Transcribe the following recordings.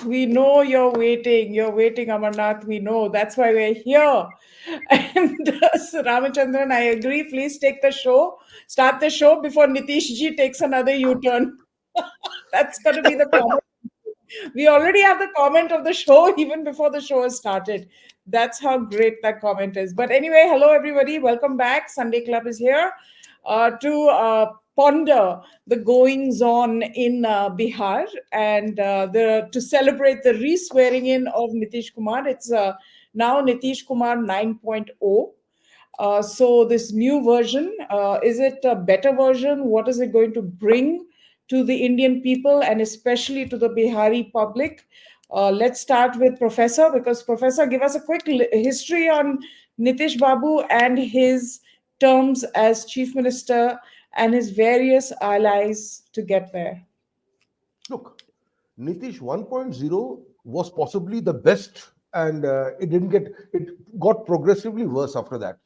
We know you're waiting. You're waiting, Amarnath. We know. That's why we're here. And so Ramachandran, I agree. Please take the show. Start the show before Nitish ji takes another U-turn. That's going to be the comment. We already have the comment of the show even before the show has started. That's how great that comment is. But anyway, hello everybody. Welcome back. Sunday Club is here to ponder the goings on in Bihar and to celebrate the re-swearing in of Nitish Kumar. It's now Nitish Kumar 9.0. So this new version, is it a better version? What is it going to bring to the Indian people and especially to the Bihari public? Let's start with Professor, because Professor, give us a quick history on Nitish Babu and his terms as Chief Minister and his various allies to get there. Look, Nitish 1.0 was possibly the best, and it got progressively worse after that.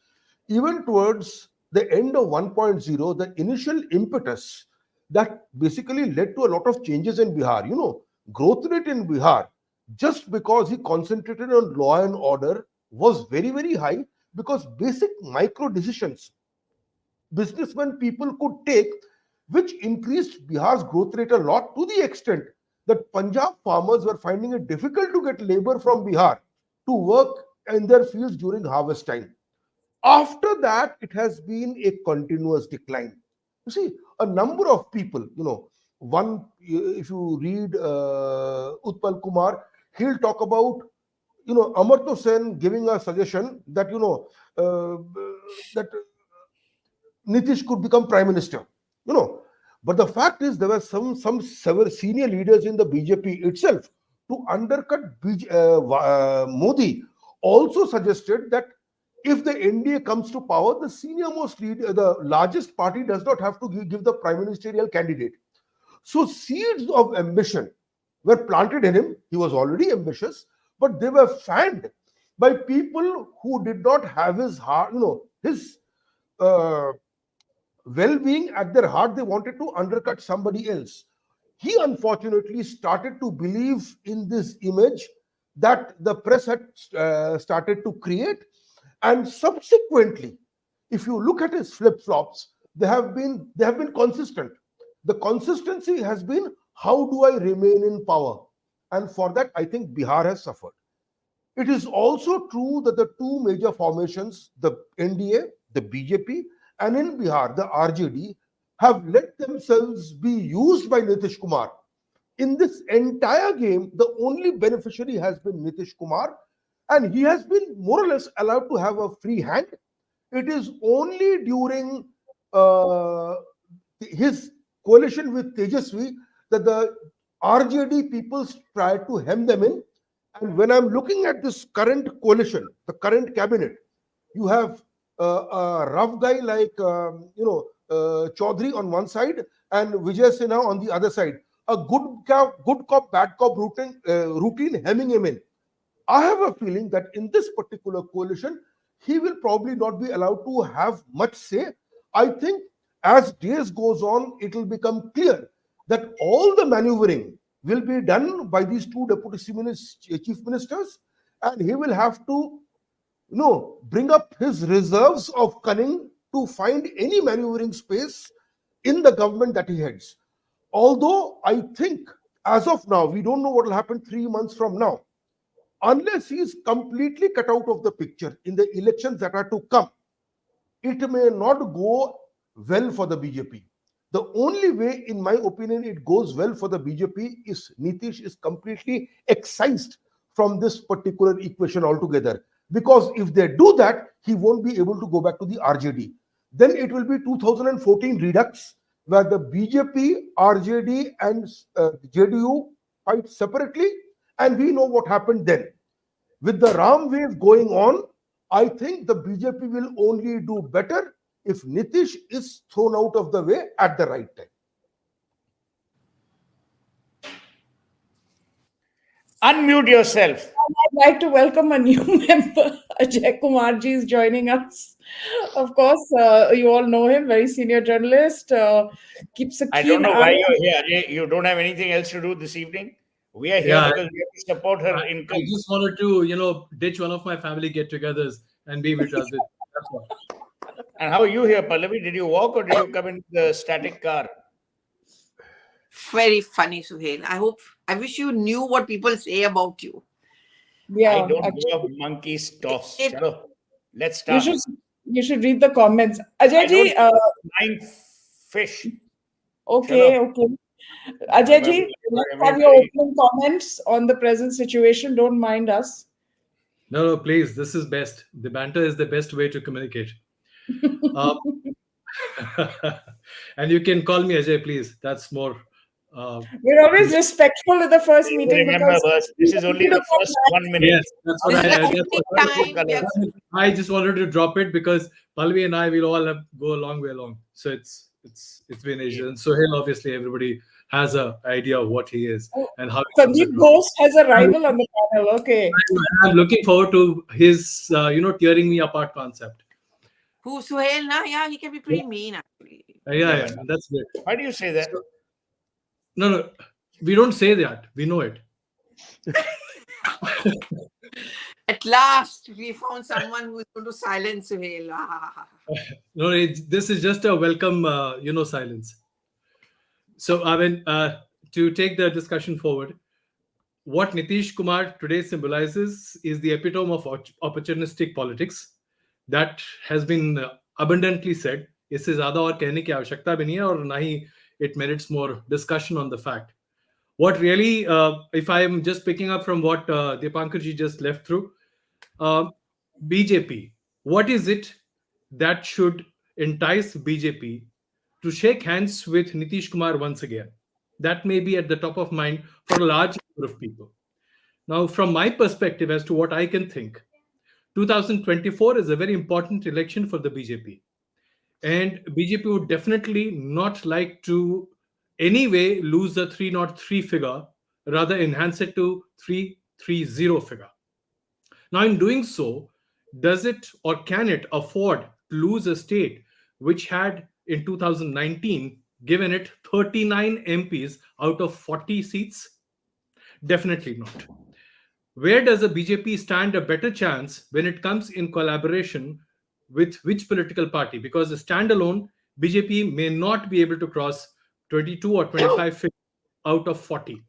Even towards the end of 1.0, the initial impetus that basically led to a lot of changes in Bihar. Growth rate in Bihar, just because he concentrated on law and order, was very, very high because basic micro decisions businessmen people could take, which increased Bihar's growth rate a lot to the extent that Punjab farmers were finding it difficult to get labor from Bihar to work in their fields during harvest time. After that, it has been a continuous decline. You see, a number of people, one, if you read Utpal Kumar, he'll talk about, Amartya Sen giving a suggestion that, that Nitish could become prime minister. You know, but the fact is there were some several senior leaders in the BJP itself to undercut Modi. Also suggested that if the NDA comes to power, the senior most leader, the largest party, does not have to give the prime ministerial candidate. So seeds of ambition were planted in him. He was already ambitious, but they were fanned by people who did not have his heart, his uh, well-being at their heart. They wanted to undercut somebody else. He unfortunately started to believe in this image that the press had started to create, and subsequently, if you look at his flip-flops, they have been consistent. The consistency has been, how do I remain in power? And for that, I think Bihar has suffered. It is also true that the two major formations, the NDA, the BJP, and in Bihar, the RJD, have let themselves be used by Nitish Kumar. In this entire game, the only beneficiary has been Nitish Kumar, and he has been more or less allowed to have a free hand. It is only during uh, his coalition with Tejasvi that the RJD people tried to hem them in. And when I'm looking at this current coalition, the current cabinet, you have a rough guy like Chaudhary on one side and Vijay Sinha on the other side. A good cop, bad cop routine hemming him in. I have a feeling that in this particular coalition, he will probably not be allowed to have much say. I think as days goes on, it will become clear that all the maneuvering will be done by these two deputy chief ministers, and he will have to bring up his reserves of cunning to find any maneuvering space in the government that he heads. Although I think as of now, we don't know what will happen 3 months from now. Unless he is completely cut out of the picture in the elections that are to come, it may not go well for the BJP. The only way, in my opinion, it goes well for the BJP is Nitish is completely excised from this particular equation altogether. Because if they do that, he won't be able to go back to the RJD. Then it will be 2014 redux, where the BJP, RJD, and JDU fight separately, and we know what happened then. With the Ram wave going on, I think the BJP will only do better if Nitish is thrown out of the way at the right time. Unmute yourself. I'd like to welcome a new member. Ajay Kumarji is joining us. Of course, you all know him, very senior journalist, keeps a I keen don't know eye. why you're here. You don't have anything else to do this evening? We are here Yeah, because we have to support her I income. just wanted to, ditch one of my family get-togethers and be with Razit. That's all. And how are you here, Pallavi? Did you walk or did you come in the static car? Very funny, Suhail. I wish you knew what people say about you. I Yeah, don't actually, give a monkey's toss. It, Chalo, let's you start. should you should read the comments. I Ajay don't ji, flying fish. okay, Chalo. okay. Ajay ji, let's have your Very, opening comments on the present situation. Don't mind us. No, please. This is best. The banter is the best way to communicate. Uh, and you can call me Ajay, please. That's more. We're always Please. respectful at the first you meeting remember, because boss, this is only the first 1 minute. Yes, that's what this is the that's opening what time. We are, I just wanted to drop it because Palvi and I will all go a long way along. So it's been ages. And Sohail, obviously, everybody has a idea of what he is and how he comes Sandeep across. Ghost has a rival on the panel. Okay. I'm looking forward to his tearing me apart concept. who Suhail, na? Yeah, he can be pretty mean actually. Yeah, that's great. Why do you say that? No, we don't say that. We know it. At last, we found someone who is going to silence Suhail. No, this is just a welcome, silence. So, I mean, to take the discussion forward, what Nitish Kumar today symbolizes is the epitome of opportunistic politics. That has been abundantly said. इससे ज़्यादा और कहने की आवश्यकता भी नहीं है और ना ही it merits more discussion on the fact. What really, if I am just picking up from what Dipankarji just left through, BJP, what is it that should entice BJP to shake hands with Nitish Kumar once again? That may be at the top of mind for a large number of people. Now, from my perspective, as to what I can think, 2024 is a very important election for the BJP. And BJP would definitely not like to anyway lose the 303 figure, rather enhance it to 330 figure. Now, in doing so, does it or can it afford to lose a state which had in 2019 given it 39 MPs out of 40 seats? Definitely not. Where does the BJP stand a better chance when it comes in collaboration with which political party? Because the standalone BJP may not be able to cross 22 or 25 out of 40.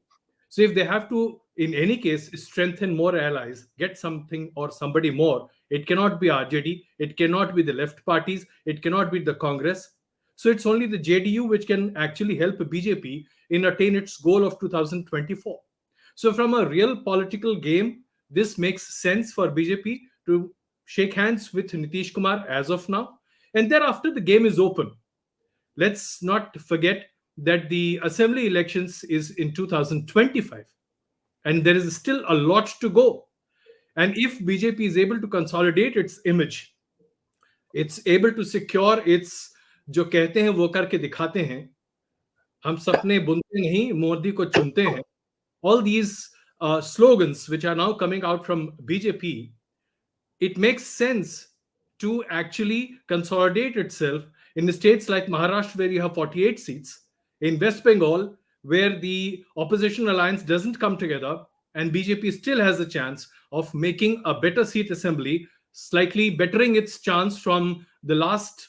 So if they have to, in any case, strengthen more allies, get something or somebody more, it cannot be RJD, it cannot be the left parties, it cannot be the Congress. So it's only the JDU which can actually help BJP in attain its goal of 2024. So from a real political game, this makes sense for BJP to shake hands with Nitish Kumar as of now. And thereafter, the game is open. Let's not forget that the assembly elections is in 2025. And there is still a lot to go. And if BJP is able to consolidate its image, it's able to secure its जो कहते हैं वो करके दिखाते हैं, हम सपने बुनते नहीं मोदी को चुनते हैं. All these slogans which are now coming out from BJP, it makes sense to actually consolidate itself in the states like Maharashtra, where you have 48 seats, in West Bengal, where the opposition alliance doesn't come together, and BJP still has a chance of making a better seat assembly, slightly bettering its chance from the last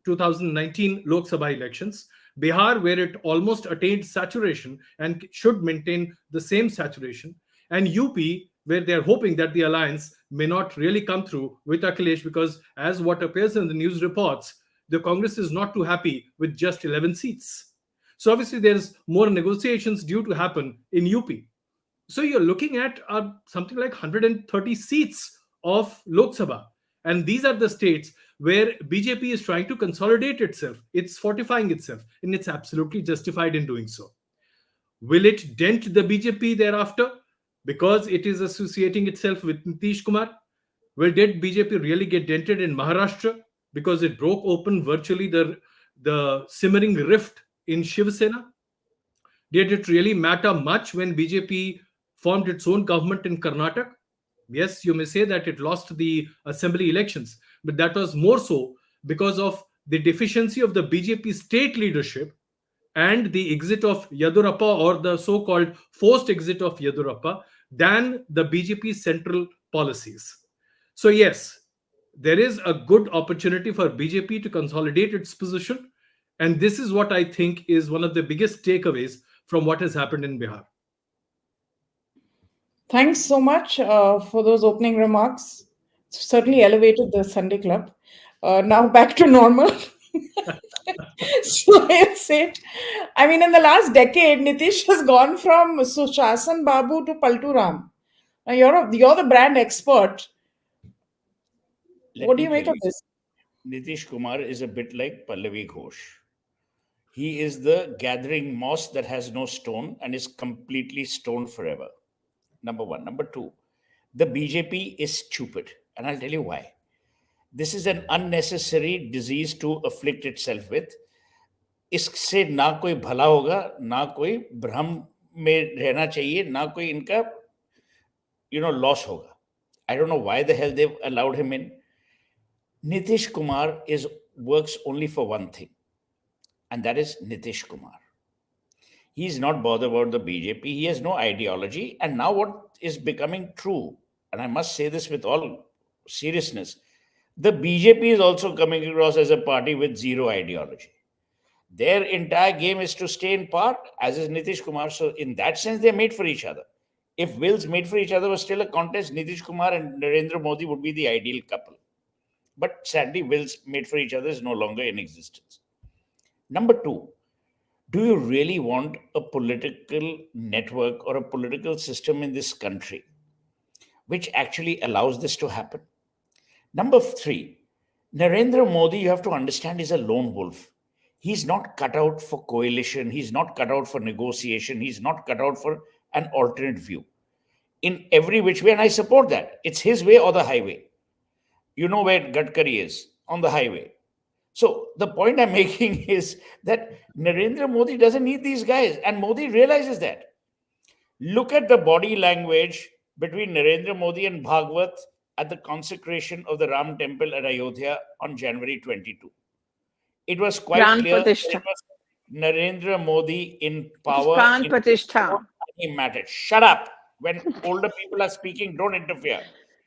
2019 Lok Sabha elections. Bihar, where it almost attained saturation and should maintain the same saturation, and UP, where they're hoping that the alliance may not really come through with Akhilesh, because as what appears in the news reports, the Congress is not too happy with just 11 seats. So obviously there's more negotiations due to happen in UP. So you're looking at something like 130 seats of Lok Sabha. And these are the states where BJP is trying to consolidate itself. It's fortifying itself, and it's absolutely justified in doing so. Will it dent the BJP thereafter because it is associating itself with Nitish Kumar? Well, did BJP really get dented in Maharashtra because it broke open virtually the simmering rift in Shiv Sena? Did it really matter much when BJP formed its own government in Karnataka? Yes, you may say that it lost the assembly elections, but that was more so because of the deficiency of the BJP state leadership and the exit of Yadurappa, or the so-called forced exit of Yadurappa, than the BJP's central policies. So yes, there is a good opportunity for BJP to consolidate its position, and this is what I think is one of the biggest takeaways from what has happened in Bihar. Thanks so much for those opening remarks. Certainly elevated the Sunday Club. Now back to normal. So it's it. I mean, in the last decade, Nitish has gone from Sushasan Babu to Paltu Ram. Now you're the brand expert. Let What do me you make tell of you, this? Nitish Kumar is a bit like Pallavi Ghosh. He is the gathering moss that has no stone and is completely stoned forever. Number one. Number two, the BJP is stupid. And I'll tell you why. This is an unnecessary disease to afflict itself with. इससे ना कोई भला होगा, ना कोई भ्रम में रहना चाहिए, ना कोई इनका loss होगा. I don't know why the hell they've allowed him in. Nitish Kumar works only for one thing, and that is Nitish Kumar. He's not bothered about the BJP. He has no ideology. And now what is becoming true, and I must say this with all seriousness, the BJP is also coming across as a party with zero ideology. Their entire game is to stay in power, as is Nitish Kumar. So in that sense, they're made for each other. If wills made for each other was still a contest, Nitish Kumar and Narendra Modi would be the ideal couple. But sadly, wills made for each other is no longer in existence. Number two, do you really want a political network or a political system in this country which actually allows this to happen? Number three, Narendra Modi, you have to understand, is a lone wolf. He's not cut out for coalition. He's not cut out for negotiation. He's not cut out for an alternate view in every which way. And I support that. It's his way or the highway. You know where Gadkari is, on the highway. So the point I'm making is that Narendra Modi doesn't need these guys. And Modi realizes that. Look at the body language between Narendra Modi and Bhagwat at the consecration of the Ram temple at Ayodhya on January 22. It was quite Pran clear that Pratishtha. it was Narendra Modi in power. Pran in Pratishtha. any matter. Shut up. When older people are speaking, don't interfere.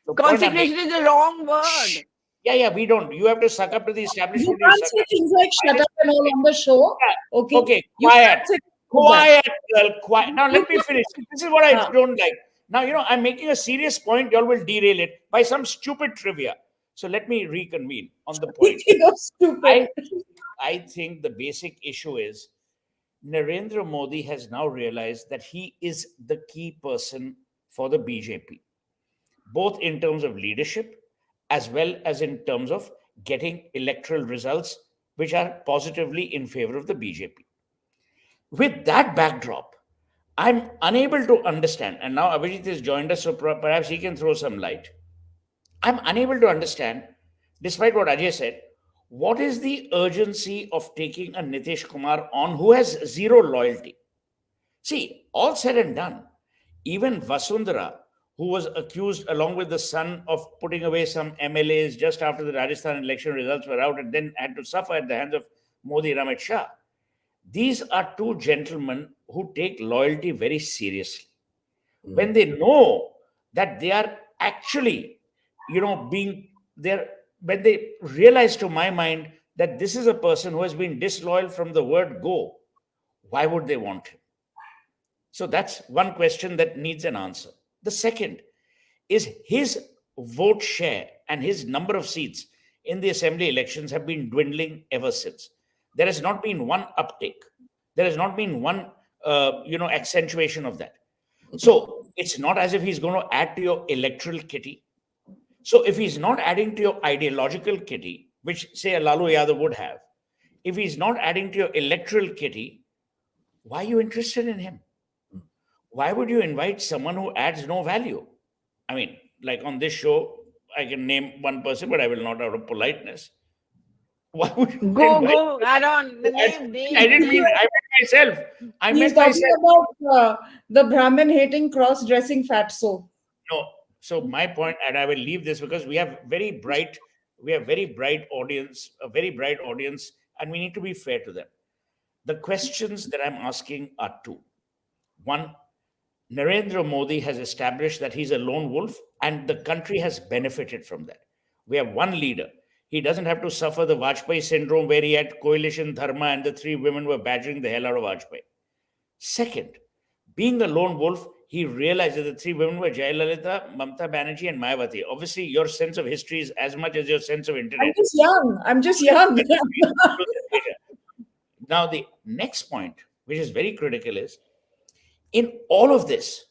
The point I'm Consecration making- is the wrong word. Yeah, we don't. You have to suck up to the You establishment. can't say things like shut up and all on the show. Okay. Okay, You quiet. can't say things like that. Quiet, girl, quiet. Now let me finish. This is what I Huh. don't like. Now, I'm making a serious point. Y'all will derail it by some stupid trivia. So let me reconvene on the point. You're stupid. I think the basic issue is Narendra Modi has now realized that he is the key person for the BJP, both in terms of leadership as well as in terms of getting electoral results which are positively in favor of the BJP. With that backdrop, I'm unable to understand, and now Abhijit has joined us, so perhaps he can throw some light. I'm unable to understand, despite what Ajay said, what is the urgency of taking a Nitish Kumar on who has zero loyalty? See, all said and done, even Vasundhara, who was accused along with the son of putting away some MLAs just after the Rajasthan election results were out and then had to suffer at the hands of Modi and Amit Shah. These are two gentlemen who take loyalty very seriously. When they know that they are actually, being there, when they realize, to my mind, that this is a person who has been disloyal from the word go, why would they want him? So that's one question that needs an answer. The second is his vote share and his number of seats in the assembly elections have been dwindling ever since. There has not been one uptake. There has not been one, accentuation of that. So it's not as if he's going to add to your electoral kitty. So if he's not adding to your ideological kitty, which say a Lalu Yadav would have, if he's not adding to your electoral kitty, why are you interested in him? Why would you invite someone who adds no value? I mean, like on this show, I can name one person, but I will not out of politeness. Why would you Go, add on the name. I didn't mean, I meant myself. I He's meant talking myself. about the Brahmin hating cross-dressing fatso. No. So my point, and I will leave this because we have very bright audience, a very bright audience, and we need to be fair to them. The questions that I'm asking are two. One, Narendra Modi has established that he's a lone wolf and the country has benefited from that. We have one leader. He doesn't have to suffer the Vajpayee syndrome where he had coalition dharma and the three women were badgering the hell out of Vajpayee. Second, being a lone wolf, he realized that the three women were Jayalalitha, Mamta Banerjee, and Mayawati. Obviously, your sense of history is as much as your sense of I'm internet. just young. I'm just young. Now, the next point, which is very critical, is in all of this,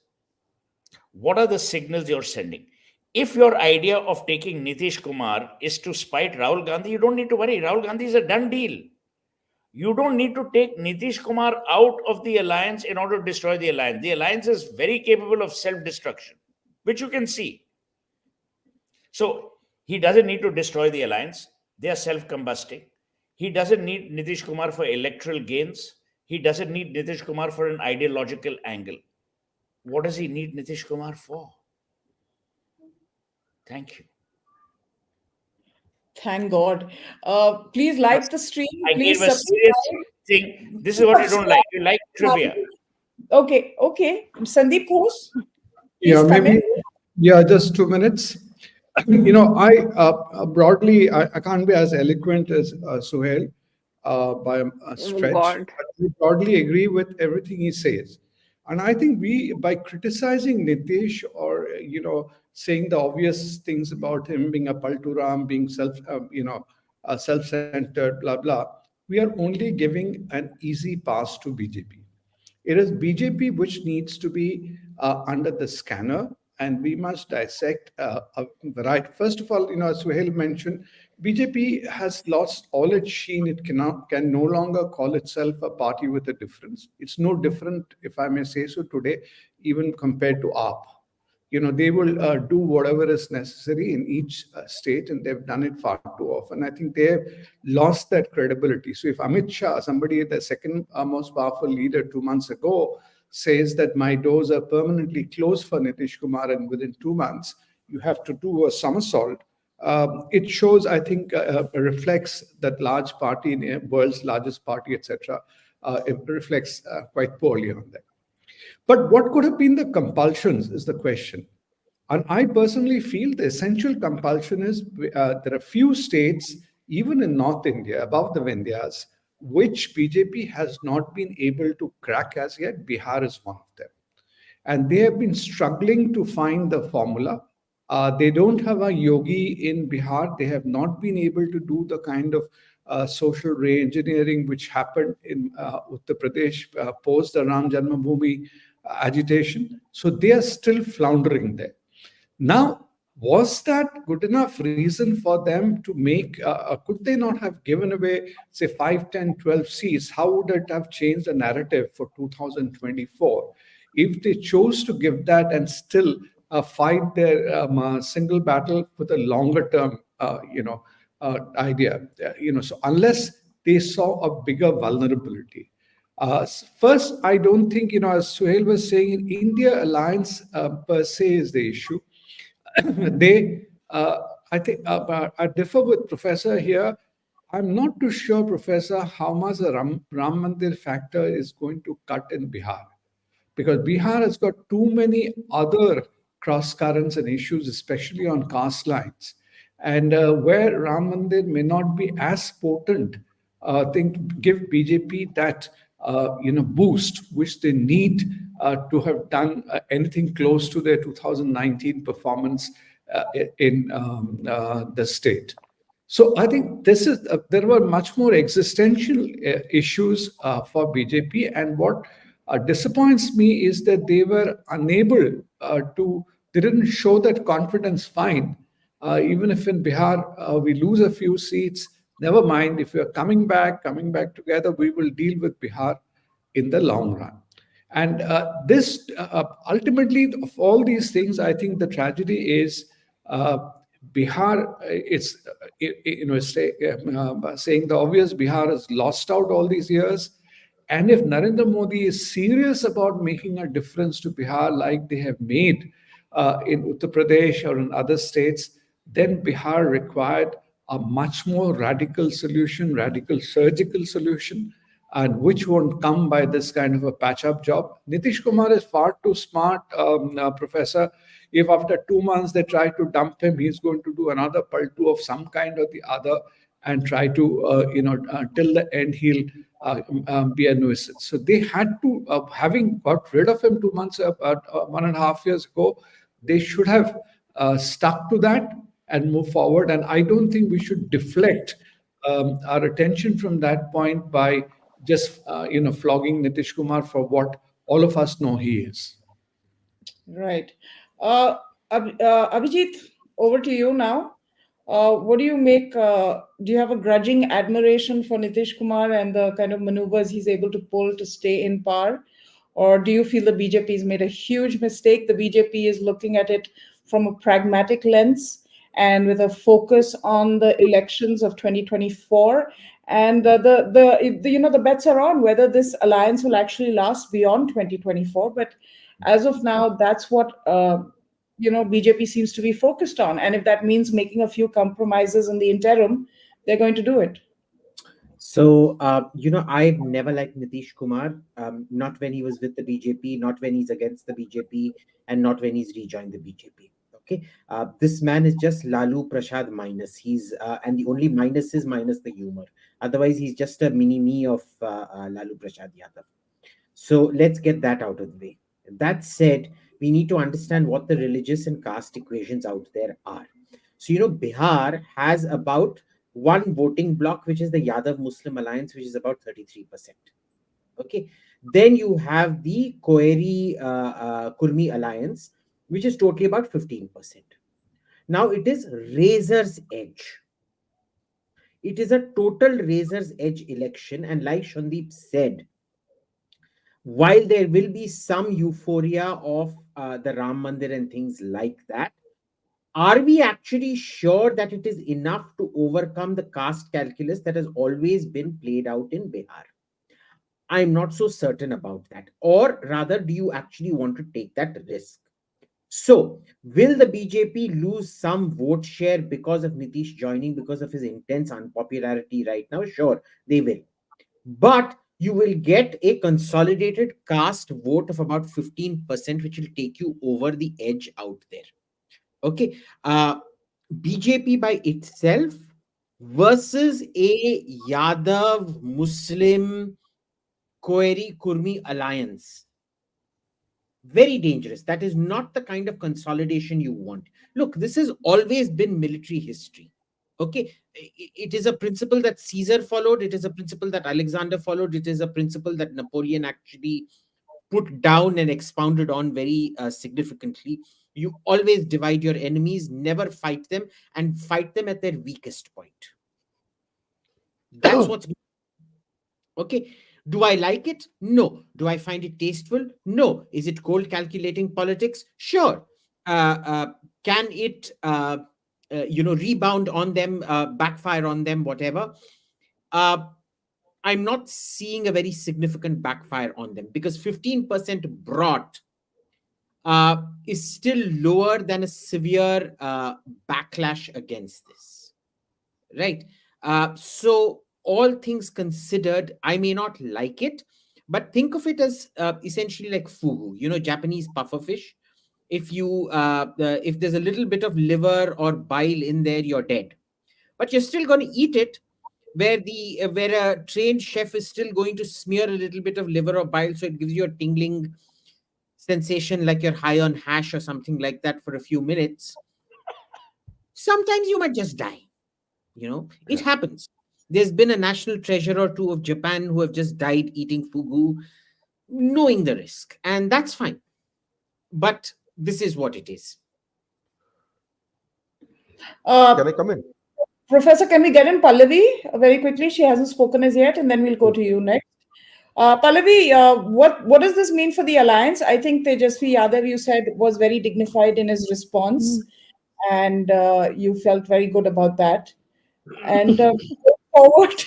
what are the signals you're sending? If your idea of taking Nitish Kumar is to spite Rahul Gandhi, you don't need to worry. Rahul Gandhi is a done deal. You don't need to take Nitish Kumar out of the alliance in order to destroy the alliance. The alliance is very capable of self-destruction, which you can see. So he doesn't need to destroy the alliance. They are self-combusting. He doesn't need Nitish Kumar for electoral gains. He doesn't need Nitish Kumar for an ideological angle. What does he need Nitish Kumar for? Thank you. Thank God. Please like the stream. I Please gave a serious subscribe. thing. This is what you don't like. You like trivia. Okay, okay. Sandeep Ghosh, Yeah, please come maybe. in. Yeah, just 2 minutes. I broadly, I can't be as eloquent as Suhail by a Oh stretch, God. but we broadly agree with everything he says. And I think we, by criticizing Nitish or, saying the obvious things about him being a palturam, being self-centered, blah, blah, we are only giving an easy pass to BJP. It is BJP which needs to be under the scanner, and we must dissect a variety. First of all, as Suhail mentioned, BJP has lost all its sheen. It can no longer call itself a party with a difference. It's no different, if I may say so, today, even compared to AAP. They will do whatever is necessary in each state, and they've done it far too often. I think they have lost that credibility. So if Amit Shah, somebody, the second most powerful leader 2 months ago, says that my doors are permanently closed for Nitish Kumar, and within 2 months you have to do a somersault, it shows, I think, reflects that large party, in the world's largest party, etc. It reflects quite poorly on that. But what could have been the compulsions is the question. And I personally feel the essential compulsion is there are few states, even in North India, above the Vindhyas, which BJP has not been able to crack as yet. Bihar is one of them. And they have been struggling to find the formula. They don't have a yogi in Bihar. They have not been able to do the kind of social re-engineering which happened in Uttar Pradesh post the Ram Janmabhoomi agitation. So they are still floundering there. Now, was that good enough reason for them to make, could they not have given away, say, 5, 10, 12 seats? How would it have changed the narrative for 2024? If they chose to give that and still fight their single battle with a longer term, idea, so unless they saw a bigger vulnerability. First, I don't think, as Suhail was saying, in India, alliance per se is the issue. I think, I differ with Professor here. I'm not too sure, Professor, how much the Ram Mandir factor is going to cut in Bihar, because Bihar has got too many other cross currents and issues, especially on caste lines, and where Ram Mandir may not be as potent. Thing to give BJP that boost which they need to have done anything close to their 2019 performance in the state. So I think this is there were much more existential issues for BJP, and what disappoints me is that they were unable they didn't show that confidence. Fine, even if in Bihar we lose a few seats, never mind. If we are coming back together, we will deal with Bihar in the long run. And this ultimately, of all these things, I think the tragedy is Bihar. Saying the obvious, Bihar has lost out all these years. And if Narendra Modi is serious about making a difference to Bihar, like they have made in Uttar Pradesh or in other states, then Bihar required a much more radical solution, radical surgical solution. and which won't come by this kind of a patch up job. Nitish Kumar is far too smart, Professor. If after 2 months they try to dump him, he's going to do another paltu of some kind or the other and try to, till the end, he'll be a nuisance. So they had to, having got rid of him 2 months, 1.5 years ago, they should have stuck to that and move forward. And I don't think we should deflect our attention from that point by just flogging Nitish Kumar for what all of us know he is. Right. Abhijit, over to you now. What do you make? Do you have a grudging admiration for Nitish Kumar and the kind of maneuvers he's able to pull to stay in power? Or do you feel the BJP has made a huge mistake? The BJP is looking at it from a pragmatic lens and with a focus on the elections of 2024. And the bets are on whether this alliance will actually last beyond 2024. But as of now, that's what BJP seems to be focused on. And if that means making a few compromises in the interim, they're going to do it. So, I've never liked Nitish Kumar, not when he was with the BJP, not when he's against the BJP, and not when he's rejoined the BJP. Okay. This man is just Lalu Prasad minus. And the only minus is minus the humor. Otherwise, he's just a mini-me of Lalu Prasad Yadav. So, let's get that out of the way. That said, we need to understand what the religious and caste equations out there are. So, Bihar has about one voting block, which is the Yadav Muslim Alliance, which is about 33%. Okay. Then you have the Koeri Kurmi Alliance, which is totally about 15%. Now it is razor's edge. It is a total razor's edge election. And like Shandeep said, while there will be some euphoria of the Ram Mandir and things like that, are we actually sure that it is enough to overcome the caste calculus that has always been played out in Bihar? I'm not so certain about that. Or rather, do you actually want to take that risk? So, will the BJP lose some vote share because of Nitish joining, because of his intense unpopularity right now? Sure, they will. But you will get a consolidated caste vote of about 15%, which will take you over the edge out there. Okay. BJP by itself versus a Yadav Muslim Koeri Kurmi alliance. Very dangerous. That is not the kind of consolidation you want. Look, this has always been military history. Okay. It is a principle that Caesar followed. It is a principle that Alexander followed. It is a principle that Napoleon actually put down and expounded on very significantly. You always divide your enemies, never fight them, and fight them at their weakest point. That's what's okay. Do I like it? No. Do I find it tasteful? No. Is it cold calculating politics? Sure. Can it rebound on them, backfire on them, whatever? I'm not seeing a very significant backfire on them because 15% brought is still lower than a severe backlash against this, right? So all things considered, I may not like it, but think of it as essentially like fugu, Japanese pufferfish. If if there's a little bit of liver or bile in there, you're dead, but you're still going to eat it. Where a trained chef is still going to smear a little bit of liver or bile, so it gives you a tingling sensation like you're high on hash or something like that for a few minutes. Sometimes you might just die. It happens. There's been a national treasure or two of Japan who have just died eating fugu, knowing the risk, and that's fine. But this is what it is. Can I come in? Professor, can we get in Pallavi very quickly? She hasn't spoken as yet, and then we'll go to you next. Pallavi, what does this mean for the alliance? I think Tejasvi Yadav, you said, was very dignified in his response, and you felt very good about that. And going forward,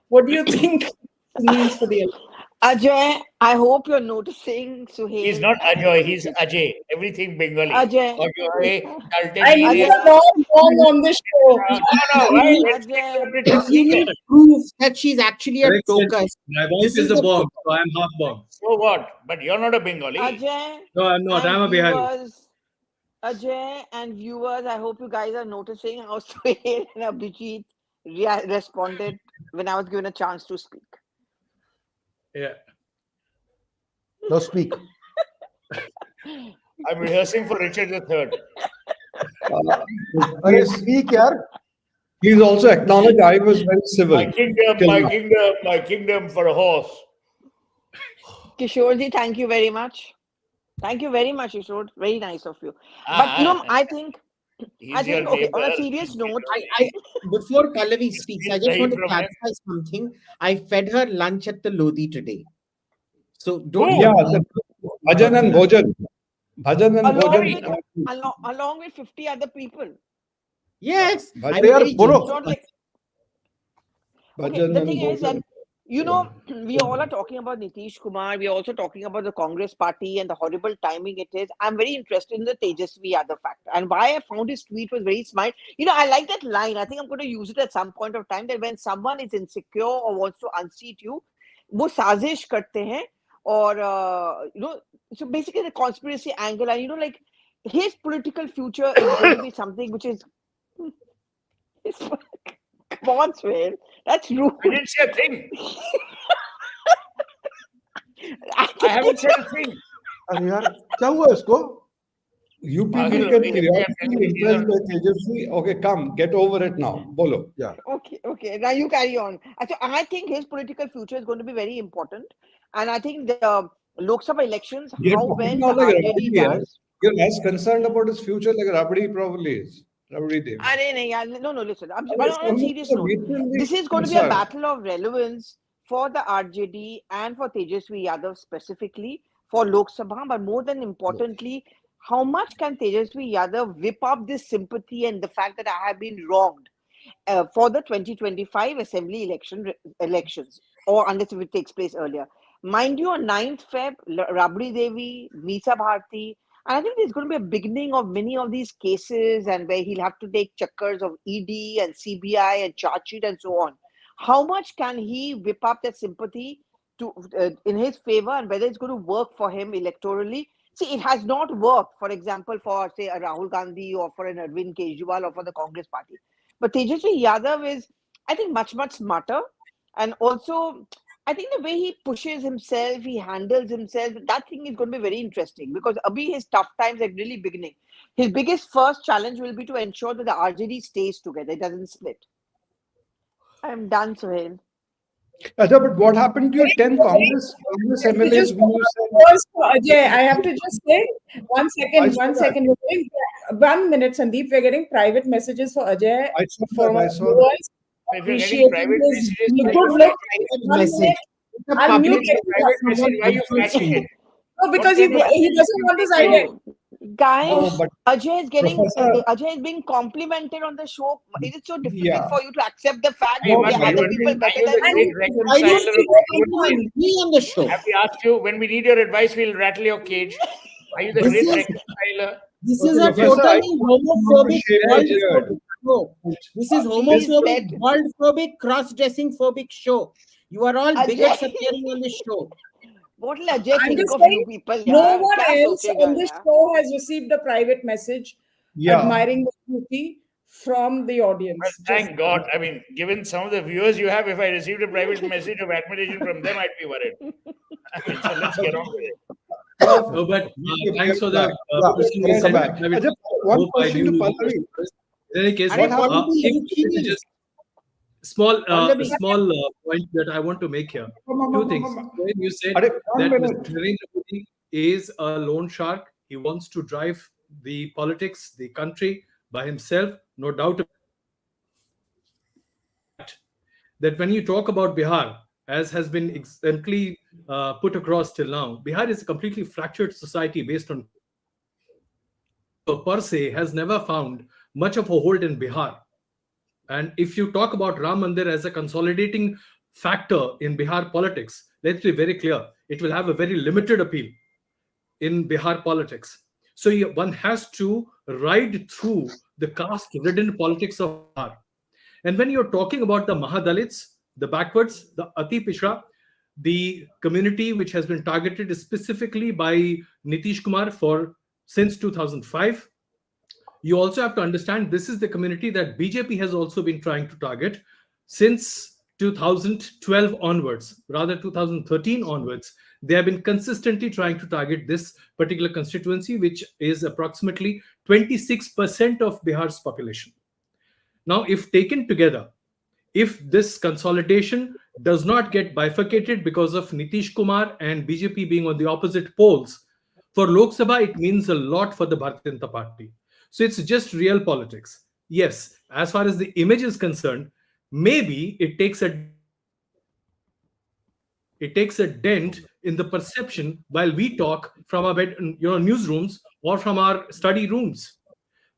what do you think it means for the alliance? Ajay, I hope you're noticing Suhail. He's not and Ajoy, he's Ajay. Everything Bengali. Ajay. Ajoy, I need Dalton, a long on this show. no, why? Let's take Ajay. the British You need speaker. proof that she's actually a Correct, sir. focus. My wife This is is a the bomb, so I'm half bomb. So what? But you're not a Bengali. Ajay No, I'm not. I'm a and Bihari. viewers, Ajay and viewers, I hope you guys are noticing how Suhail and Abhijit responded when I was given a chance to speak. Yeah. Now speak. I'm rehearsing for Richard III. Arey, speak, yaar. Please also acknowledge I was very civil. My kingdom, till my now. kingdom, my kingdom for a horse. Kishorji, thank you very much. Thank you very much, Kishore. Very nice of you. But I think He's your okay, on a neighbor. serious note, I before Pallavi speaks, I just want to From him. clarify something. I fed her lunch at the Lodi today. So don't Yeah, worry. Bhajan and Bhojan. Bhajan and along Bhojan. along with 50 other people. Yes, But I'm they are very bolo. generous. It's not like okay, Bhajan the and thing is that Bhojan. we all are talking about Nitish Kumar. We're also talking about the Congress party and the horrible timing it is. I'm very interested in the Tejasvi Yadav factor and why I found his tweet was very smart. I like that line. I think I'm going to use it at some point of time that when someone is insecure or wants to unseat you, वो साजिश करते हैं और so basically the conspiracy angle and like his political future is going to be something which is come on, Swain. That's rude. I didn't say a thing. I haven't said a thing. अरे यार क्या हुआ इसको? You people Bhagil, get we- periodically we- impressed by Tejasvi. Okay, come, get over it now. Bolo. Yeah. Okay. Now you carry on. I think his political future is going to be very important, and I think the Lok Sabha elections, You're how talking well now the like RJD Rabdi, yeah? does. You're as concerned about his future like Rabdi probably is. Rabdi Dev. No, listen. On It's a serious note, this is going to be a battle of relevance for the RJD and for Tejasvi Yadav specifically for Lok Sabha, but more than importantly, how much can Tejasvi Yadav whip up this sympathy and the fact that I have been wronged for the 2025 assembly elections, or unless if it takes place earlier. Mind you, on 9th Feb, Rabdi Devi, Meesa Bharti, and I think there's going to be a beginning of many of these cases and where he'll have to take checkers of ED and CBI and charge sheet and so on. How much can he whip up that sympathy to in his favor and whether it's going to work for him electorally? See, it has not worked, for example, for, say, a Rahul Gandhi or for an Arvind Kejriwal or for the Congress party. But Tejasvi Yadav is, I think, much, much smarter. And also, I think the way he pushes himself, he handles himself, that thing is going to be very interesting because Abhi, his tough times are really beginning. His biggest first challenge will be to ensure that the RJD stays together, it doesn't split. I'm done, Suhail. Acha, but what happened to your 10 Congress MLAs Just who you said? first, Ajay, I have to just say one I second. saw One that. second. We're getting, 1 minute, Sandeep. We're getting private messages for Ajay. I saw From that. I our saw that. viewers If you're getting appreciating private his messages, good why look. Private 1 message. minute. It's a Unmute public it. private message, why are you flashing it? No, because What he kind of- doesn't want to sign it. Guys, No, but Ajay is getting Professor- Ajay is being complimented on the show. Is it so difficult Yeah. for you to accept the fact Hey, that one there are minute, other one people minute. better Are you than the you? great Why reconciler you of still the want me on the show? Have we asked you when we need your advice, we'll rattle your cage? Are you the This great is- reconciler? This Okay, is a Professor, I totally want to homophobic, shave your world-phobic beard. show. This is Please homophobic, let- world-phobic, cross-dressing phobic show. You are all Ajay. bigots appearing on this show. What will Ajay I'm think just of saying, you people? no yaar? one Kya else sochega, on this yaar? show has received a private message Yeah. admiring the beauty from the audience. Well, thank God. I mean, given some of the viewers you have, if I received a private message of admiration from them, I'd be worried. I mean, so let's get on with it. No, but thanks for the Yeah, person who welcome sent back. it. I mean, Acha, one hope I question to knew- Pallavi. In any case, What happened to if Yuki? just small Pallavi. point that I want to make here. Two things. When you said Are, that one Mr. minute. Narendra Modi is a loan shark, he wants to drive the politics, the country by himself, no doubt that when you talk about Bihar, as has been exemplary put across till now, Bihar is a completely fractured society based on per se has never found much of a hold in Bihar. And if you talk about Ram Mandir as a consolidating factor in Bihar politics, let's be very clear, it will have a very limited appeal in Bihar politics. So one has to ride through the caste-ridden politics of Bihar. And when you're talking about the Mahadalits, the backwards, the Ati Pichra, the community which has been targeted specifically by Nitish Kumar for since 2005, you also have to understand this is the community that BJP has also been trying to target since 2012 onwards, rather 2013 onwards. They have been consistently trying to target this particular constituency, which is approximately 26% of Bihar's population. Now, if taken together, if this consolidation does not get bifurcated because of Nitish Kumar and BJP being on the opposite poles, for Lok Sabha, it means a lot for the Bharatiya Janata Party. So it's just real politics. Yes, as far as the image is concerned, maybe it takes a dent in the perception while we talk from our newsrooms or from our study rooms.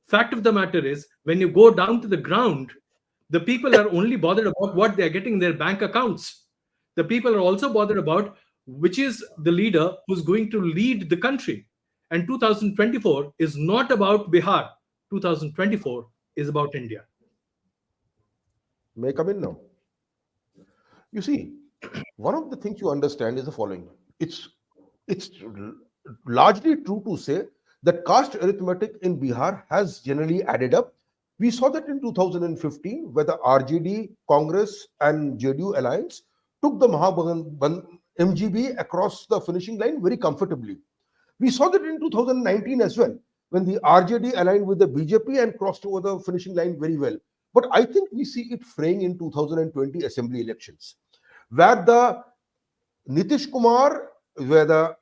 Fact of the matter is, when you go down to the ground, the people are only bothered about what they are getting in their bank accounts. The people are also bothered about which is the leader who's going to lead the country. And 2024 is not about Bihar. 2024 is about India. May I come in now? You see, one of the things you understand is the following. It's largely true to say that caste arithmetic in Bihar has generally added up. We saw that in 2015, where the RJD, Congress, and JDU alliance took the MGB across the finishing line very comfortably. We saw that in 2019 as well, when the RJD aligned with the BJP and crossed over the finishing line very well. But I think we see it fraying in 2020 assembly elections, where the Nitish Kumar, where the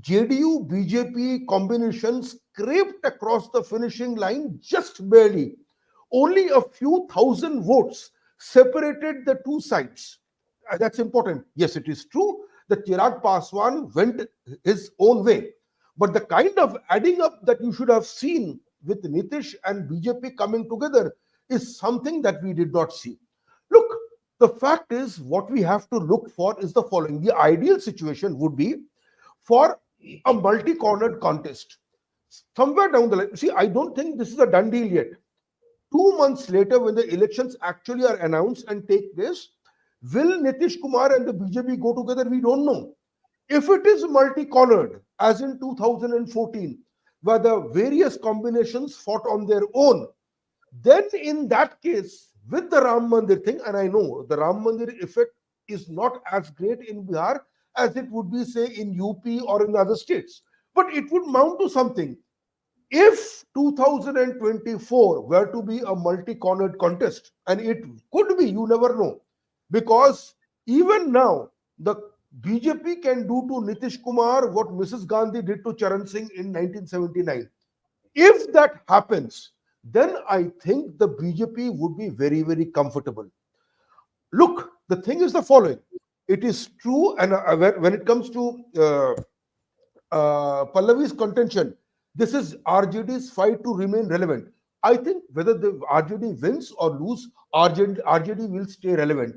JDU BJP combination scraped across the finishing line just barely. Only a few thousand votes separated the two sides. That's important. Yes, it is true that Chirag Paswan went his own way. But the kind of adding up that you should have seen with Nitish and BJP coming together is something that we did not see. Look, the fact is, what we have to look for is the following. The ideal situation would be for a multi-cornered contest. Somewhere down the line, see, I don't think this is a done deal yet. 2 months later, when the elections actually are announced and take place, will Nitish Kumar and the BJP go together? We don't know. If it is multi-cornered, as in 2014, where the various combinations fought on their own, then in that case, with the Ram Mandir thing, and I know the Ram Mandir effect is not as great in Bihar as it would be, say, in UP or in other states, but it would mount to something. If 2024 were to be a multi-cornered contest, and it could be, you never know, because even now, the BJP can do to Nitish Kumar what Mrs. Gandhi did to Charan Singh in 1979. If that happens, then I think the BJP would be very, very comfortable. Look, the thing is the following. It is true, and when it comes to Pallavi's contention, this is RJD's fight to remain relevant. I think whether the RJD wins or lose, RJD will stay relevant.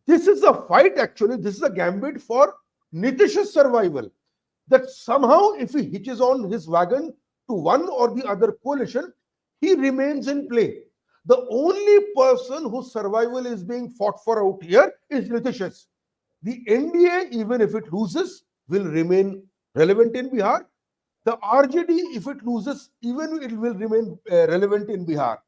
This is a fight, actually. This is a gambit for Nitish's survival. That somehow, if he hitches on his wagon to one or the other coalition, he remains in play. The only person whose survival is being fought for out here is Nitish's. The NDA, even if it loses, will remain relevant in Bihar. The RJD, if it loses, even it will remain relevant in Bihar.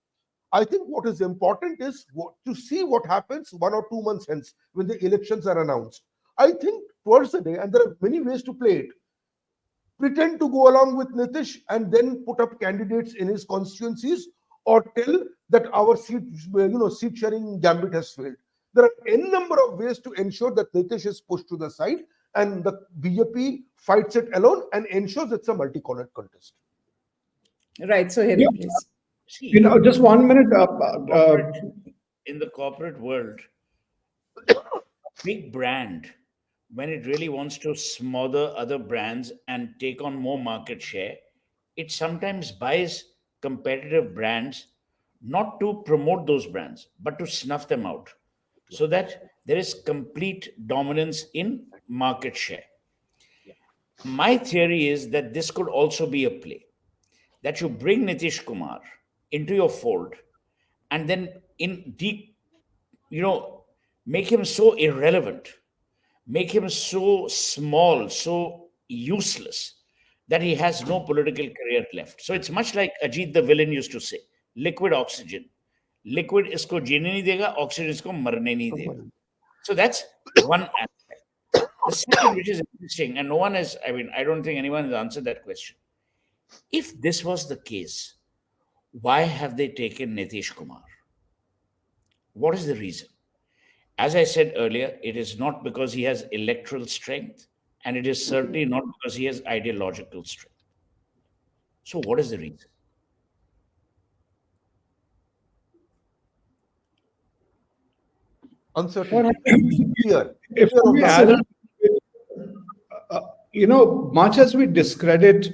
I think what is important is to see what happens 1 or 2 months hence when the elections are announced. I think towards the day, and there are many ways to play it, pretend to go along with Nitish and then put up candidates in his constituencies, or tell that our seat sharing gambit has failed. There are n number of ways to ensure that Nitish is pushed to the side and the BJP fights it alone and ensures it's a multi-cornered contest. Right. So, Harry, please. See, just 1 minute. In the corporate world, big brand, when it really wants to smother other brands and take on more market share, it sometimes buys competitive brands not to promote those brands, but to snuff them out. so that there is complete dominance in market share. My theory is that this could also be a play, that you bring Nitish Kumar into your fold and then in deep, make him so irrelevant, make him so small, so useless that he has no political career left. So it's much like Ajit the villain used to say, liquid oxygen. Liquid isko jeene nahi dega, oxygen isko marne nahi dega. So that's one aspect. The second, which is interesting, and no one has, I don't think anyone has answered that question. If this was the case, why have they taken Nitish Kumar? What is the reason? As I said earlier, it is not because he has electoral strength, and it is certainly not because he has ideological strength. So, what is the reason? Uncertainty. Fear. If Fear of we the add unknown. much as we discredit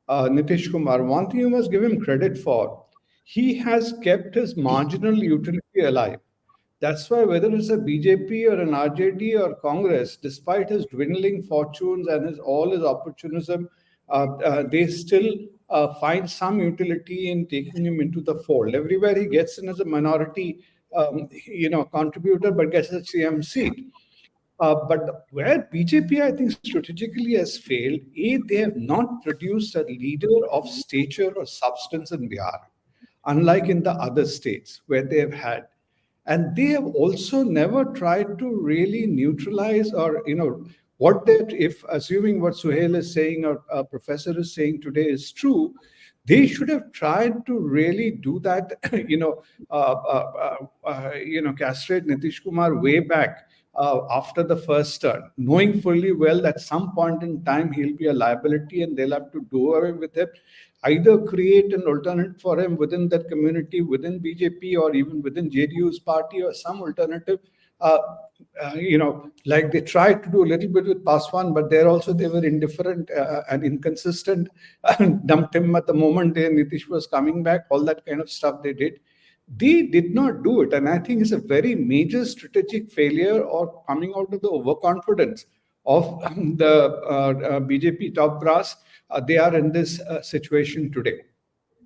Nitish Kumar, one thing you must give him credit for, he has kept his marginal utility alive. That's why whether it's a BJP or an RJD or Congress, despite his dwindling fortunes and all his opportunism, they still find some utility in taking him into the fold. Everywhere he gets in as a minority, contributor, but gets a CM seat. But where BJP, I think, strategically has failed, they have not produced a leader of stature or substance in Bihar, unlike in the other states where they have had. And they have also never tried to really neutralize or, what that, if assuming what Suhail is saying or a professor is saying today is true, they should have tried to really do that, castrate Nitish Kumar way back after the first turn, knowing fully well that some point in time he'll be a liability and they'll have to do away with him, either create an alternate for him within that community, within BJP or even within JDU's party or some alternative. Like they tried to do a little bit with Paswan, but there also they were indifferent and inconsistent. Dumped him at the moment Nitish was coming back, all that kind of stuff they did. They did not do it. And I think it's a very major strategic failure or coming out of the overconfidence of the BJP top brass. They are in this situation today.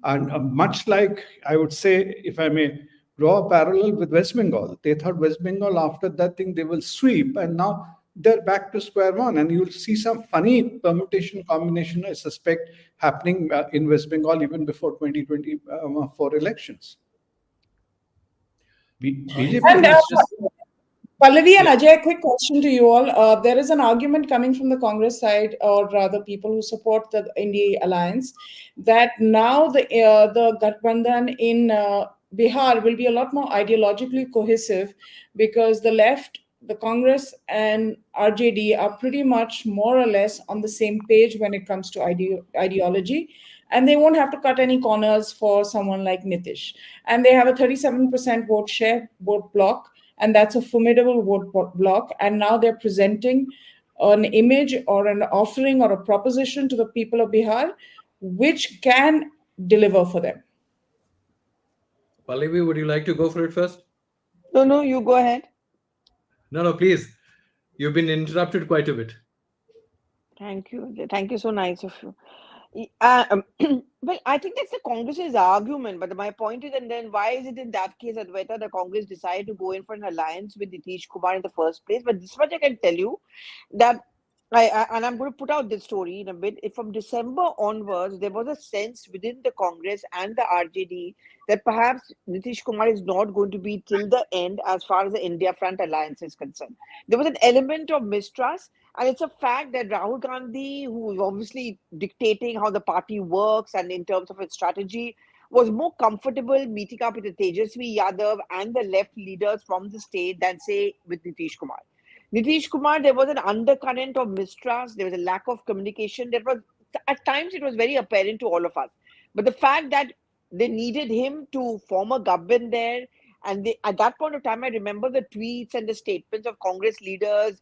And much like, I would say, if I may draw a parallel with West Bengal, they thought West Bengal after that thing they will sweep, and now they're back to square one. And you'll see some funny permutation combination, I suspect, happening in West Bengal even before 2024 elections. BJP And has just... Pallavi and Ajay, quick question to you all. There is an argument coming from the Congress side, or rather people who support the India alliance, that now the Gathbandhan in Bihar will be a lot more ideologically cohesive because the left, the Congress and RJD are pretty much more or less on the same page when it comes to ideology. And they won't have to cut any corners for someone like Nitish. And they have a 37% vote share, vote block, and that's a formidable vote block. And now they're presenting an image or an offering or a proposition to the people of Bihar, which can deliver for them. Pallavi, would you like to go for it first? No, you go ahead. No, please. You've been interrupted quite a bit. Thank you. Thank you. So nice of you. Well, I think that's the Congress's argument. But my point is, and then why is it in that case that whether the Congress decided to go in for an alliance with Nitish Kumar in the first place? But this much I can tell you that and I'm going to put out this story in a bit. If from December onwards, there was a sense within the Congress and the RJD that perhaps Nitish Kumar is not going to be till the end as far as the India Front alliance is concerned. There was an element of mistrust, and it's a fact that Rahul Gandhi, who is obviously dictating how the party works and in terms of its strategy, was more comfortable meeting up with the Tejasvi Yadav and the left leaders from the state than, say, with Nitish Kumar. Nitish Kumar, there was an undercurrent of mistrust. There was a lack of communication. There was, at times, it was very apparent to all of us. But the fact that they needed him to form a government there, and at that point of time, I remember the tweets and the statements of Congress leaders,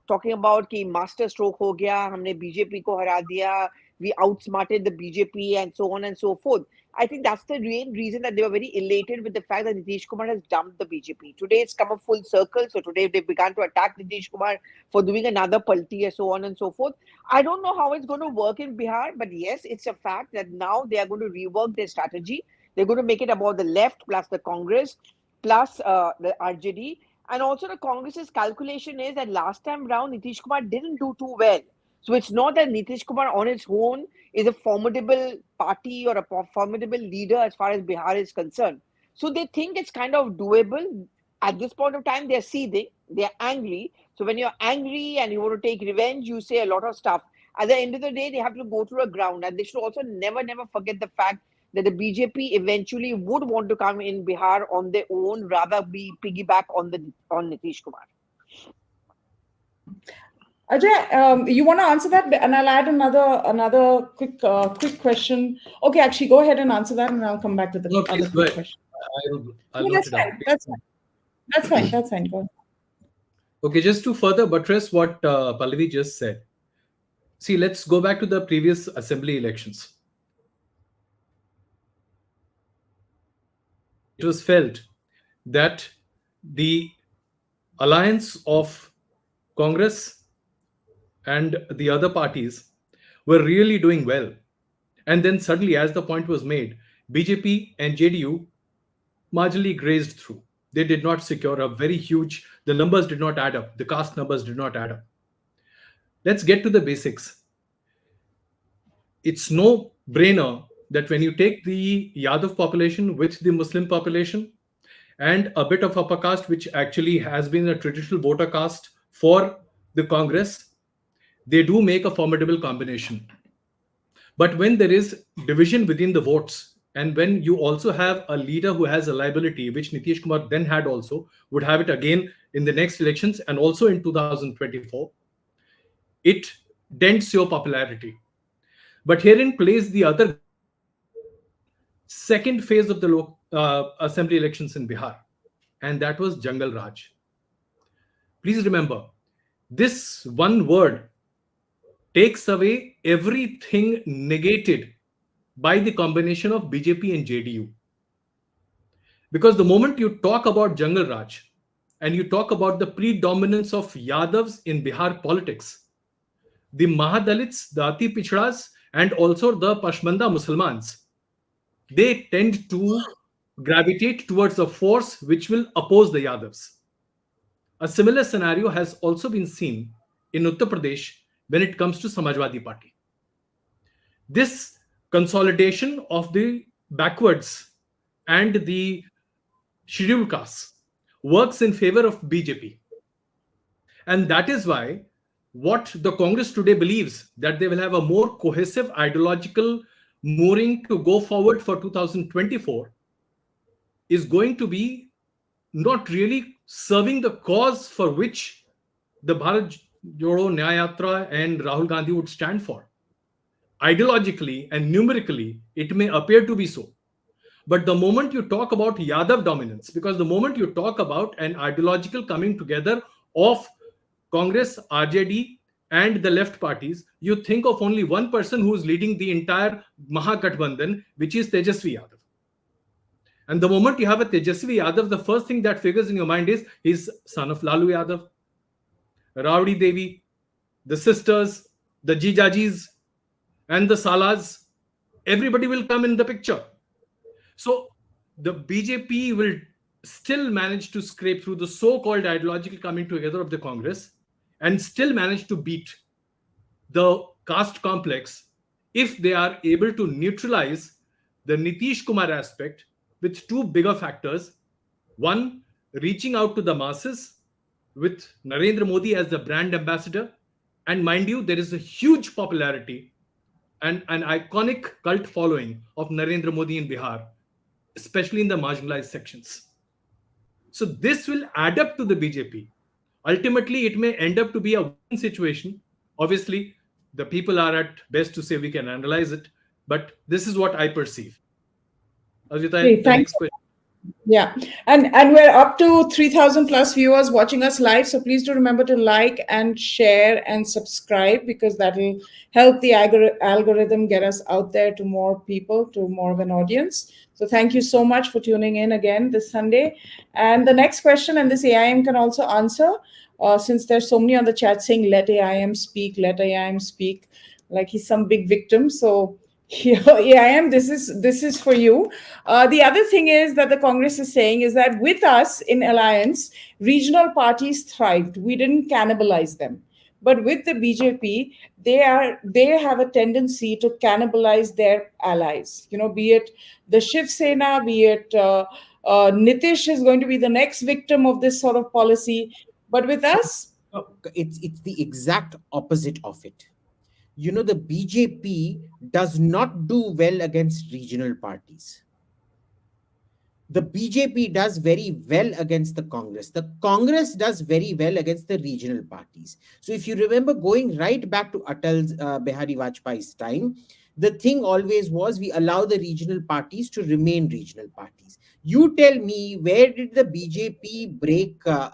talking about कि master stroke हो गया, हमने BJP को हरा दिया, we outsmarted the BJP and so on and so forth. I think that's the main reason that they were very elated with the fact that Nitish Kumar has dumped the BJP. Today it's come a full circle. So today they began to attack Nitish Kumar for doing another palti and so on and so forth. I don't know how it's going to work in Bihar, but yes, it's a fact that now they are going to rework their strategy. They're going to make it about the left plus the Congress plus the RJD. And also the Congress's calculation is that last time round, Nitish Kumar didn't do too well. So it's not that Nitish Kumar on its own is a formidable party or a formidable leader as far as Bihar is concerned. So they think it's kind of doable. At this point of time, they're seething, they're angry. So when you're angry and you want to take revenge, you say a lot of stuff. At the end of the day, they have to go through a ground. And they should also never forget the fact that the BJP eventually would want to come in Bihar on their own, rather be piggyback on Nitish Kumar. Ajay, you want to answer that, and I'll add another quick question. Okay, actually, go ahead and answer that, and I'll come back to the other quick question. I'll No, note it down. that's fine. That's fine. Go ahead. Okay, just to further buttress what Pallavi just said. See, let's go back to the previous assembly elections. It was felt that the alliance of Congress and the other parties were really doing well. And then suddenly, as the point was made, BJP and JDU marginally grazed through. They did not secure a very huge, the numbers did not add up. The caste numbers did not add up. Let's get to the basics. It's no brainer that when you take the Yadav population with the Muslim population and a bit of upper caste, which actually has been a traditional voter caste for the Congress, they do make a formidable combination. But when there is division within the votes, and when you also have a leader who has a liability, which Nitish Kumar then had also, would have it again in the next elections and also in 2024, it dents your popularity. But herein plays the other second phase of the assembly elections in Bihar, and that was Jungle Raj. Please remember, this one word takes away everything negated by the combination of BJP and JDU. Because the moment you talk about Jungle Raj and you talk about the predominance of Yadavs in Bihar politics, the Mahadalits, the Ati Pichdas, and also the Pashmanda Muslimans, they tend to gravitate towards a force which will oppose the Yadavs. A similar scenario has also been seen in Uttar Pradesh when it comes to Samajwadi Party. This consolidation of the backwards and the scheduled castes works in favor of BJP. And that is why what the Congress today believes, that they will have a more cohesive ideological mooring to go forward for 2024, is going to be not really serving the cause for which the Bharat Jodo Nyaya Yatra and Rahul Gandhi would stand for. Ideologically and numerically, it may appear to be so. But the moment you talk about Yadav dominance, because the moment you talk about an ideological coming together of Congress, RJD, and the left parties, you think of only one person who is leading the entire Mahagathbandhan, which is Tejasvi Yadav. And the moment you have a Tejasvi Yadav, the first thing that figures in your mind is he's son of Lalu Yadav, Ravdi Devi, the sisters, the Jijajis, and the Salas. Everybody will come in the picture. So the BJP will still manage to scrape through the so-called ideological coming together of the Congress and still manage to beat the caste complex if they are able to neutralize the Nitish Kumar aspect with two bigger factors. One, reaching out to the masses with Narendra Modi as the brand ambassador. And mind you, there is a huge popularity and an iconic cult following of Narendra Modi in Bihar, especially in the marginalized sections. So this will add up to the BJP. Ultimately, it may end up to be a win situation. Obviously, the people are at best to say we can analyze it, but this is what I perceive. Ajita, the next question. Yeah, and we're up to 3,000 plus viewers watching us live. So please do remember to like and share and subscribe, because that will help the algorithm get us out there to more people, to more of an audience. So thank you so much for tuning in again this Sunday. And the next question, and this AIM can also answer, since there's so many on the chat saying let AIM speak, let AIM speak, like he's some big victim. So here, AIM, this is for you. The other thing is that the Congress is saying is that with us in alliance, regional parties thrived. We didn't cannibalize them. But with the BJP, they have a tendency to cannibalize their allies. Be it the Shiv Sena, be it Nitish is going to be the next victim of this sort of policy. But with us, It's the exact opposite of it. The BJP does not do well against regional parties. The BJP does very well against the Congress. The Congress does very well against the regional parties. So if you remember, going right back to Atal's Bihari Vajpayee's time, the thing always was we allow the regional parties to remain regional parties. You tell me, where did the BJP break with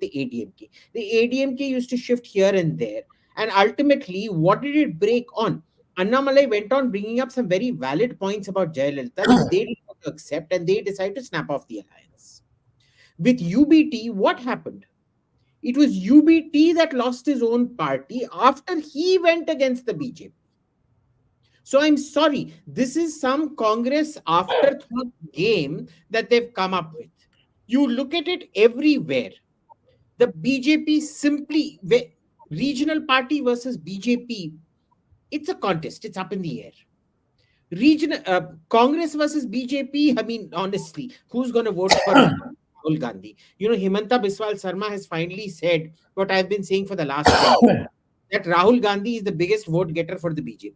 the ADMK? The ADMK used to shift here and there. And ultimately, what did it break on? Annamalai went on bringing up some very valid points about Jayalalitha, which they did not accept, and they decided to snap off the alliance. With UBT, what happened? It was UBT that lost his own party after he went against the BJP. So I'm sorry, this is some Congress afterthought game that they've come up with. You look at it everywhere. The BJP simply, regional party versus BJP, it's a contest, it's up in the air. Regional Congress versus BJP, I mean, honestly, who's going to vote for Rahul Gandhi? Himanta Biswal Sarma has finally said what I've been saying for the last 10 years, that Rahul Gandhi is the biggest vote getter for the BJP.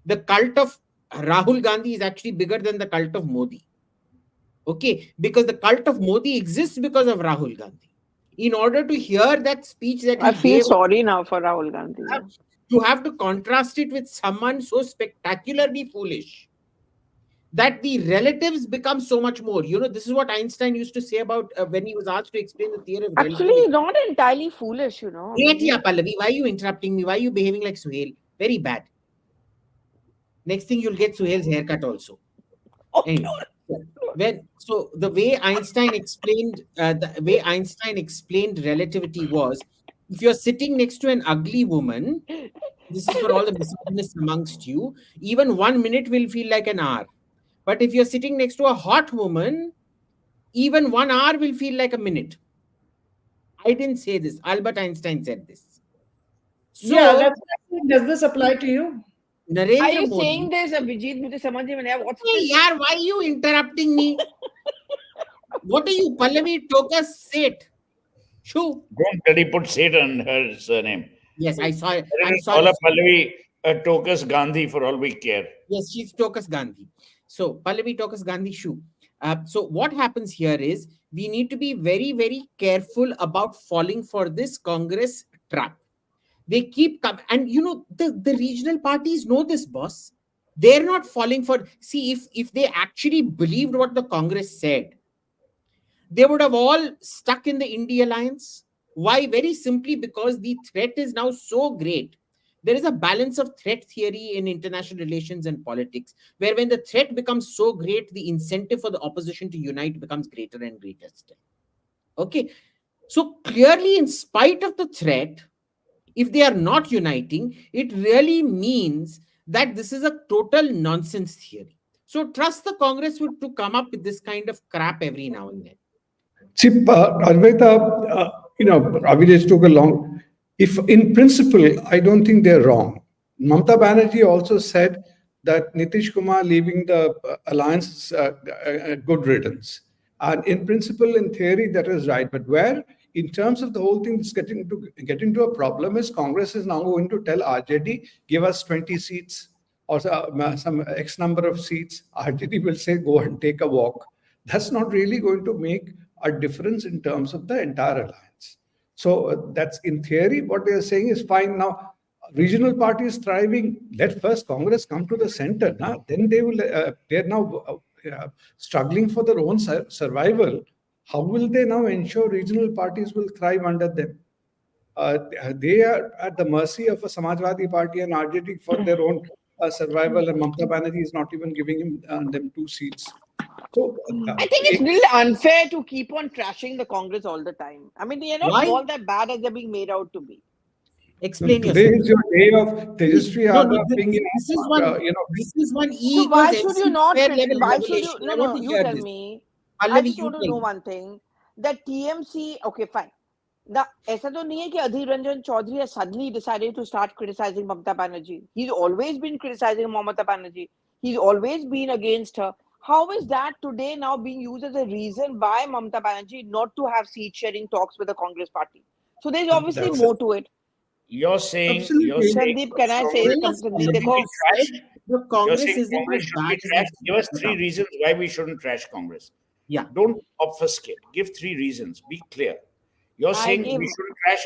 The cult of Rahul Gandhi is actually bigger than the cult of Modi. Okay, because the cult of Modi exists because of Rahul Gandhi. In order to hear that speech that he I feel gave, sorry now for Rahul Gandhi. you have to contrast it with someone so spectacularly foolish that the relatives become so much more. This is what Einstein used to say about when he was asked to explain the theory of Actually, relativity. not entirely foolish, Wait, yeah, Pallavi, why are you interrupting me? Why are you behaving like Suhail? Very bad. Next thing, you'll get Suhail's haircut also. Anyway, so the way Einstein explained relativity was, if you're sitting next to an ugly woman, this is for all the misogynists amongst you, even 1 minute will feel like an hour. But if you're sitting next to a hot woman, even 1 hour will feel like a minute. I didn't say this. Albert Einstein said this. So, yeah, that's does this apply to you? Narendra Are you Modi, saying this, Abhijit? मुझे समझ नहीं आया. What's hey, this? yaar, why are you interrupting me? What are you, Pallavi Tokas Seth? Shoo. Don't bloody put Seth on her surname. Yes, I saw it. I'm Call sorry. her Pallavi Tokas Gandhi for all we care. Yes, she's Tokas Gandhi. So, Pallavi Tokas Gandhi Shoo. So what happens here is we need to be very, very careful about falling for this Congress trap. They keep coming, and the regional parties know this, boss. They're not falling for. See, if they actually believed what the Congress said, they would have all stuck in the India alliance. Why? Very simply because the threat is now so great. There is a balance of threat theory in international relations and politics, where when the threat becomes so great, the incentive for the opposition to unite becomes greater and greater still. Okay. So clearly, in spite of the threat, if they are not uniting, it really means that this is a total nonsense theory. So trust the Congress to come up with this kind of crap every now and then. See, Advaita, Abhijit took a long. If in principle, I don't think they're wrong. Mamata Banerjee also said that Nitish Kumar leaving the alliance is a good riddance. And in principle, in theory, that is right. But where, in terms of the whole thing, is getting into a problem is Congress is now going to tell RJD, give us 20 seats or some X number of seats. RJD will say, go and take a walk. That's not really going to make a difference in terms of the entire alliance. So that's in theory, what they are saying is fine. Now, regional parties thriving, let first Congress come to the center. Then they will, they're now struggling for their own survival, how will they now ensure regional parties will thrive under them? They are at the mercy of a Samajwadi Party and RJD for their own survival, and Mamata Banerjee is not even giving them 2 seats. So I think it's really unfair to keep on trashing the Congress all the time. I mean, they're not Why? all that bad as they're being made out to be. Explain today yourself. is your day of Tejasvi No, Yadav being, this is one. This is one So E why equals should MC you not? square level Why should you? revelation. I No, want no. to You hear tell this. me. I Pallavi, just you want to tell know me. one thing. That TMC. Okay, fine. ऐसा तो नहीं है कि Adhir Ranjan Chaudhary has suddenly decided to start criticizing Mamata Banerjee. He's always been criticizing Mamata Banerjee. He's always been against her. How is that today now being used as a reason why Mamata Banerjee not to have seat sharing talks with the Congress party? So there's obviously That's more to it. You're saying Absolutely. Sandeep, can I say Congress something? should be देखो, trashed. The You're Congress saying isn't Congress as should bad be as trashed. Give us it's 3 reasons why we shouldn't trash Congress. Yeah. Don't obfuscate. Give 3 reasons. Be clear. You're I saying gave- we shouldn't trash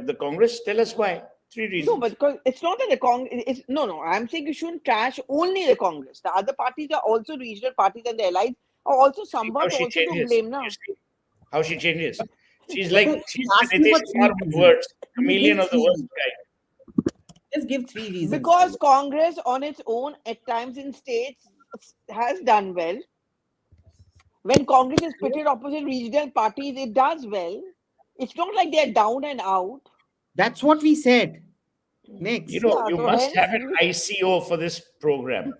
the Congress. Tell us why. 3 reasons. No, but because it's not that the Congress. No. I'm saying you shouldn't trash only the Congress. The other parties are also regional parties, and the allies are also How somewhat she also to changes. blame now. You see how she changes. She's Okay, she's ask the me Nitish for Kumar 3 of reasons. words, Give chameleon of the 3 worst reasons. kind. Just give 3 reasons. Because Congress on its own at times in states has done well. When Congress is pitted opposite regional parties, it does well. It's not like they're down and out. That's what we said. Next. You know, Yeah, you so must hence have an ICO for this program.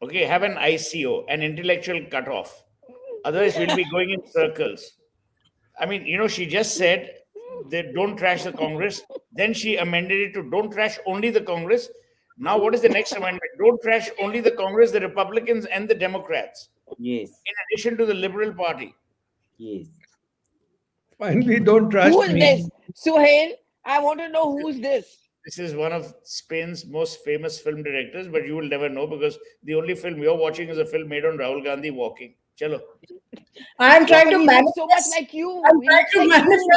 Okay, have an ICO, an intellectual cutoff. Otherwise, we'll be going in circles. I mean, she just said they don't trash the Congress. Then she amended it to don't trash only the Congress. Now, what is the next amendment? Don't trash only the Congress, the Republicans, and the Democrats, Yes. in addition to the Liberal Party. Yes. finally don't trash who is me. this? Suhail, I want to know who's this. This is one of Spain's most famous film directors, but you will never know because the only film you're watching is a film made on Rahul Gandhi walking. Chalo. I'm trying to He looks so much manifest. like you. I'm He trying looks to like you.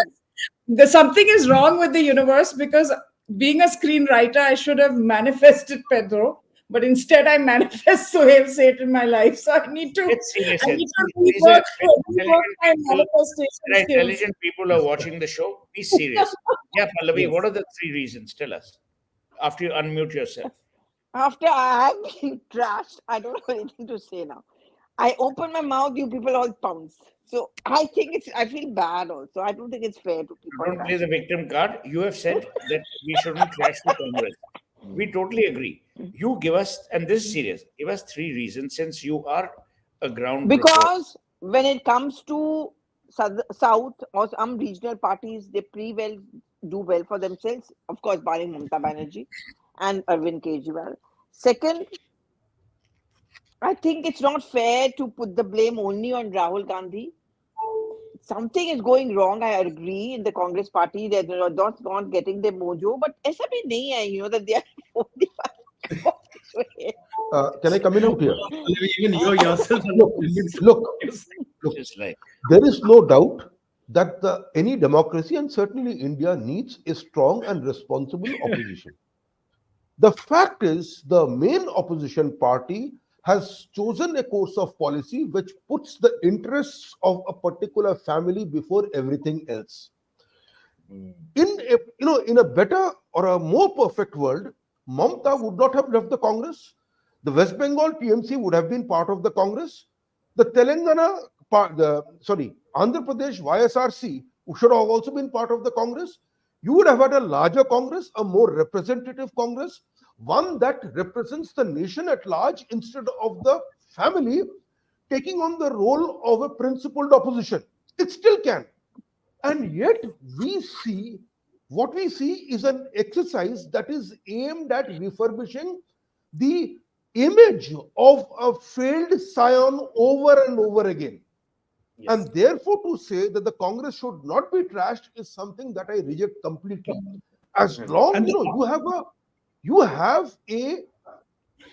manifest. Something is wrong with the universe because being a screenwriter, I should have manifested Pedro, but instead I manifest Sohail Seth in my life. So I need to, Get serious. I need to These are rework my manifestation skills. intelligent people are watching the show. Be serious. Yeah, Pallavi, Yes. what are the 3 reasons? Tell us. After you unmute yourself. After I have been trashed, I don't have anything to say now. I open my mouth, you people all pounce. So I feel bad also. I don't think it's fair to keep on Don't play trashing. the victim card. You have said that we shouldn't trash the Congress. We totally agree. You give us, and this is serious, give us 3 reasons since you are a ground reporter. Because when it comes to South or some regional parties, they do well for themselves. Of course, barring Mamata Banerjee and Arvind Kejriwal. Second, I think it's not fair to put the blame only on Rahul Gandhi. Something is going wrong, I agree, in the Congress party. They're not getting their mojo. But ऐसा भी नहीं है, that they are only Can I come in out here? Even you yourself. Look, Just like there is no doubt that any democracy, and certainly India, needs a strong and responsible opposition. The fact is, the main opposition party has chosen a course of policy which puts the interests of a particular family before everything else. In a better or a more perfect world, Mamata would not have left the Congress. The West Bengal TMC would have been part of the Congress. The Andhra Pradesh YSRC should have also been part of the Congress. You would have had a larger Congress, a more representative Congress, one that represents the nation at large instead of the family taking on the role of a principled opposition. It still can. And yet what we see is an exercise that is aimed at refurbishing the image of a failed scion over and over again. Yes. And therefore, to say that the Congress should not be trashed is something that I reject completely. As long as you have a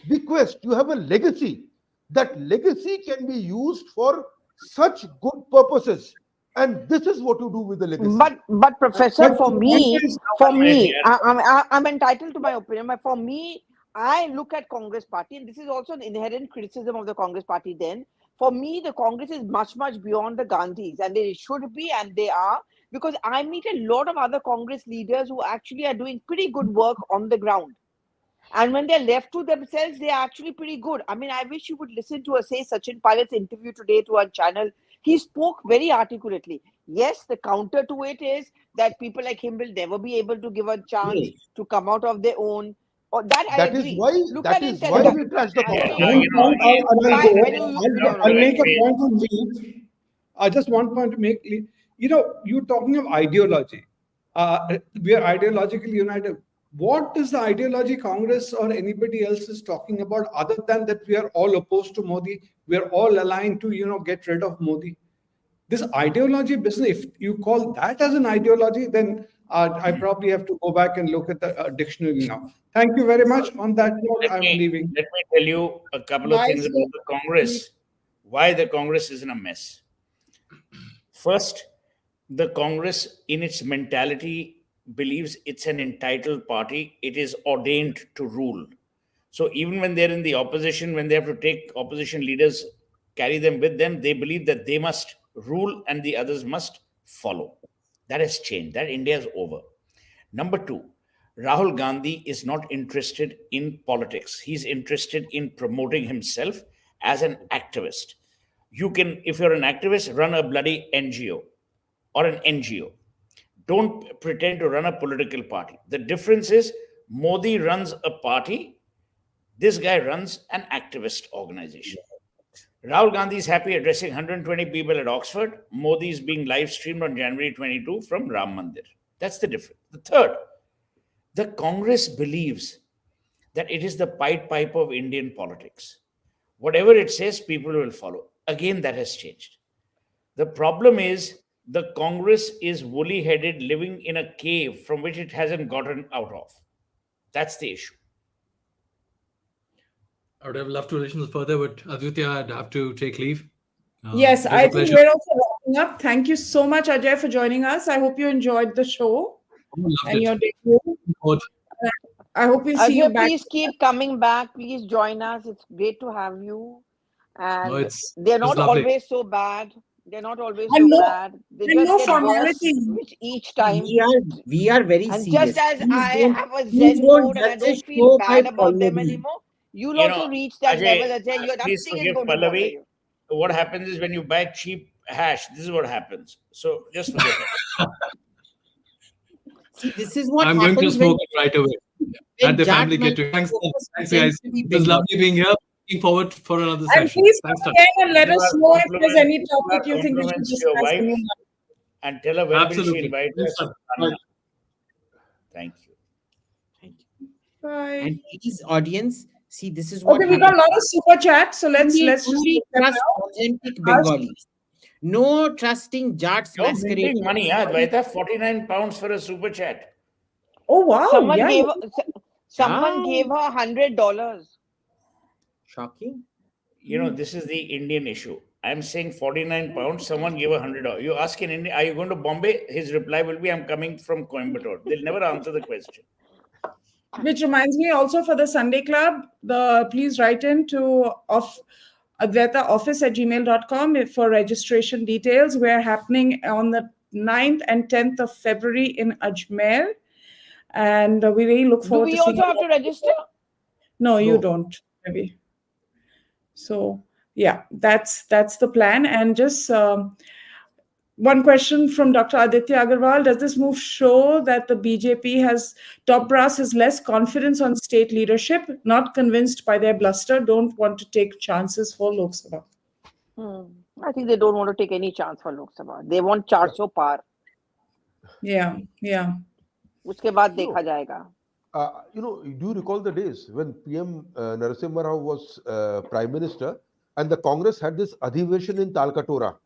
bequest, you have a legacy. That legacy can be used for such good purposes, and this is what you do with the legacy. But Professor, for me, I'm I'm entitled to my opinion. But for me, I look at Congress party, and this is also an inherent criticism of the Congress party. Then, for me, the Congress is much, much beyond the Gandhis, and they should be, and they are, because I meet a lot of other Congress leaders who actually are doing pretty good work on the ground. And when they're left to themselves, they're actually pretty good. I mean, I wish you would listen to, say, Sachin Pilot's interview today to our channel. He spoke very articulately. Yes, the counter to it is that people like him will never be able to give a chance Yes. to come out of their own. Or that I That is agree. why Look that at is in why Telangana. we trash the And Congress. Yeah, One you know, point I'll Fine, go. when you I'll make a Please. point on Leave. Just one point to make. You're talking of ideology. We are ideologically united. What is the ideology Congress or anybody else is talking about other than that we are all opposed to Modi? We are all aligned to, get rid of Modi. This ideology business, if you call that as an ideology, then I probably have to go back and look at the dictionary now. Thank you very much. On that note, let I'm me leaving. let me tell you a couple of Why things so? about the Congress. Why the Congress is in a mess. First, the Congress, in its mentality, believes it's an entitled party. It is ordained to rule. So even when they're in the opposition, when they have to take opposition leaders, carry them with them, they believe that they must rule and the others must follow. That has changed. That India is over. Number two, Rahul Gandhi is not interested in politics. He's interested in promoting himself as an activist. You can, if you're an activist, run a bloody NGO or an NGO. Don't pretend to run a political party. The difference is Modi runs a party, this guy runs an activist organization. Rahul Gandhi is happy addressing 120 people at Oxford. Modi is being live streamed on January 22 from Ram Mandir. That's the difference. The third, the Congress believes that it is the Pied Piper of Indian politics. Whatever it says, people will follow. Again, that has changed. The problem is the Congress is woolly headed, living in a cave from which it hasn't gotten out of. That's the issue. I would have loved to listen further, but Aditya, I'd have to take leave. Yes, It was I a think pleasure. we're also wrapping up. Thank you so much, Ajay, for joining us. I hope you enjoyed the show I loved and it. your debut. Both. I hope we'll see you Ajay, back. please keep coming back. Please join us. It's great to have you. No, And it they're was not lovely. always so bad. They're not always And so no, bad. They and just no get worse formalities. with each time. We are very And serious. just as Please I don't have a please Zen don't mode and I judge a don't feel show by bad about them Pallavi. anymore, you'll You know, also reach that Ajay, level that you please nothing is forgive going to bother Pallavi. you. What happens is when you buy cheap hash, this is what happens. So just forgive her. See, this is what I'm going to happens when smoke it right away at the Jat family get Mike together. Thanks, thanks, pretends guys. to be It was Bengali. lovely being here. Looking forward for another And session. please Thanks, come Tata. again and let Give us our know if there's any give our topic you think we should compliments to your discuss. wife and tell her when will she Absolutely. invite Thanks, us. Tata. Anna. Bye. Thank you. Thank you. Bye. And please, audience, see, this is what Okay, we got a happens. lot of super chats, so let's just Only take them trust now. authentic Bengalis. No trusting Jats You're minting masquerading. money, yeah, Advaita. 49 pounds for a super chat. Oh wow, Someone yeah. gave Ah, her $100. shocking. You know, this is the Indian issue. I'm saying 49 pounds, someone give $100. You ask in India, are you going to Bombay? His reply will be, I'm coming from Coimbatore. They'll never answer the question. Which reminds me also for the Sunday Club, please write in to advaitaoffice@gmail.com for registration details. We're happening on the 9th and 10th of February in Ajmer. And we really look Do forward we to seeing also have to register? No, you No. don't, maybe. So yeah, that's the plan. And just one question from Dr. Aditya Agarwal. Does this move show that the BJP top brass has less confidence on state leadership, not convinced by their bluster, don't want to take chances for Lok Sabha? I think they don't want to take any chance for Lok Sabha. They want 400 par. Yeah. उसके बाद No. देखा जाएगा. Do you recall the days when PM Narasimha Rao was Prime Minister and the Congress had this adhiveshan in Talkatora?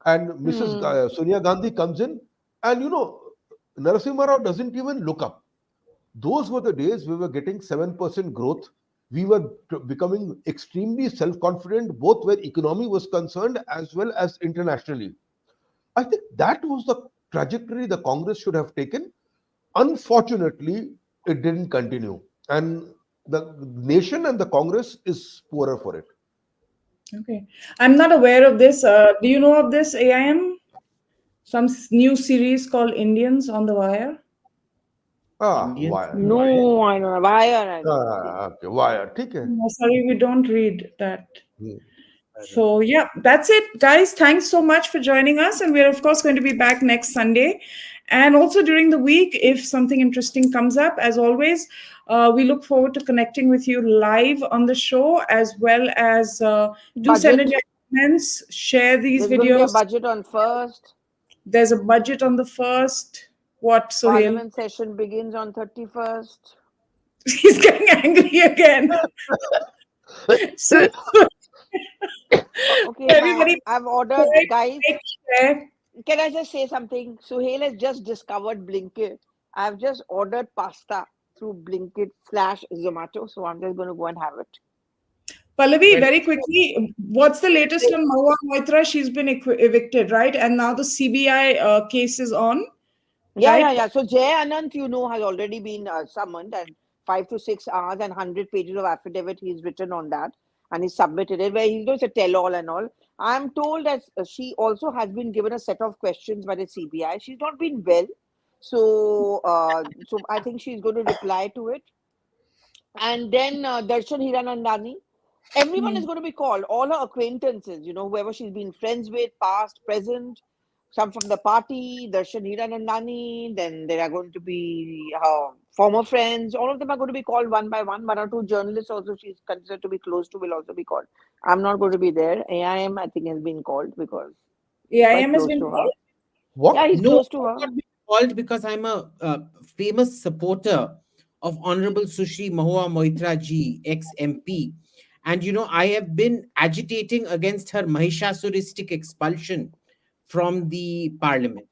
And Mrs. Sonia Gandhi comes in and, Narasimha Rao doesn't even look up. Those were the days we were getting 7% growth. We were becoming extremely self-confident, both where economy was concerned as well as internationally. I think that was the trajectory the Congress should have taken. Unfortunately, it didn't continue. And The nation and the Congress is poorer for it. Okay. I'm not aware of this. Do you know of this, AIM? Some new series called Indians on the Wire. Indians. Why? No, I don't know. Why are I don't know. Okay, why? Okay. No, sorry, we don't read that. Hmm. So, yeah, that's it, guys. Thanks so much for joining us. And we're, of course, going to be back next Sunday. And also during the week, if something interesting comes up, as always, we look forward to connecting with you live on the show, as well as do send in Budget. your comments, share these There's going to be a videos. budget on 1st. There's a budget on the 1st. What, Sohail? Parliament session begins on 31st. He's getting angry again. So, Okay, everybody, I've ordered, guys. share. Can I just say something? Suhail has just discovered Blinkit. I've just ordered pasta through Blinkit/Zomato, so I'm just going to go and have it. Pallavi, very quickly, what's the latest on Mahua Moitra? She's been evicted, right? And now the CBI case is on. Yeah, right? So Jay Anant, has already been summoned, and 5 to 6 hours and 100 pages of affidavit he's written on that, and he submitted it, where he knows a tell-all and all. I'm told that she also has been given a set of questions by the CBI. She's not been well, so I think she's going to reply to it. And then Darshan Hiranandani, everyone is going to be called, all her acquaintances, whoever she's been friends with, past, present, some from the party, Darshan Hiranandani, then there are going to be former friends. All of them are going to be called one by one. One or two journalists also she's considered to be close to will also be called. I'm not going to be there. AIM, I think, has been called because AIM has close been to her. called? What? Yeah, he's No, close to her. I'm not being called because I'm a famous supporter of Honorable Sushri Mahua Moitra ji, ex-MP. And, I have been agitating against her Mahishasuristic expulsion from the parliament.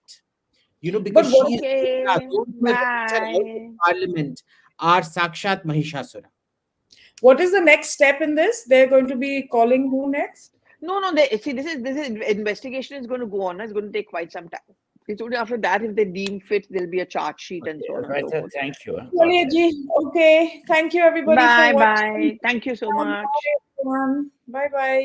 Because But what- she is Okay, those who have evicted her out of bye. parliament are Sakshat Mahishasura. What is the next step in this? They're going to be calling who next? No. See, this is investigation is going to go on. It's going to take quite some time. It's only after that, if they deem fit, there'll be a charge sheet and so on and so forth. Thank you. Chaliye ji. Okay. Thank you, everybody, for watching. Bye. Thank you so much. Bye, everyone. Bye-bye.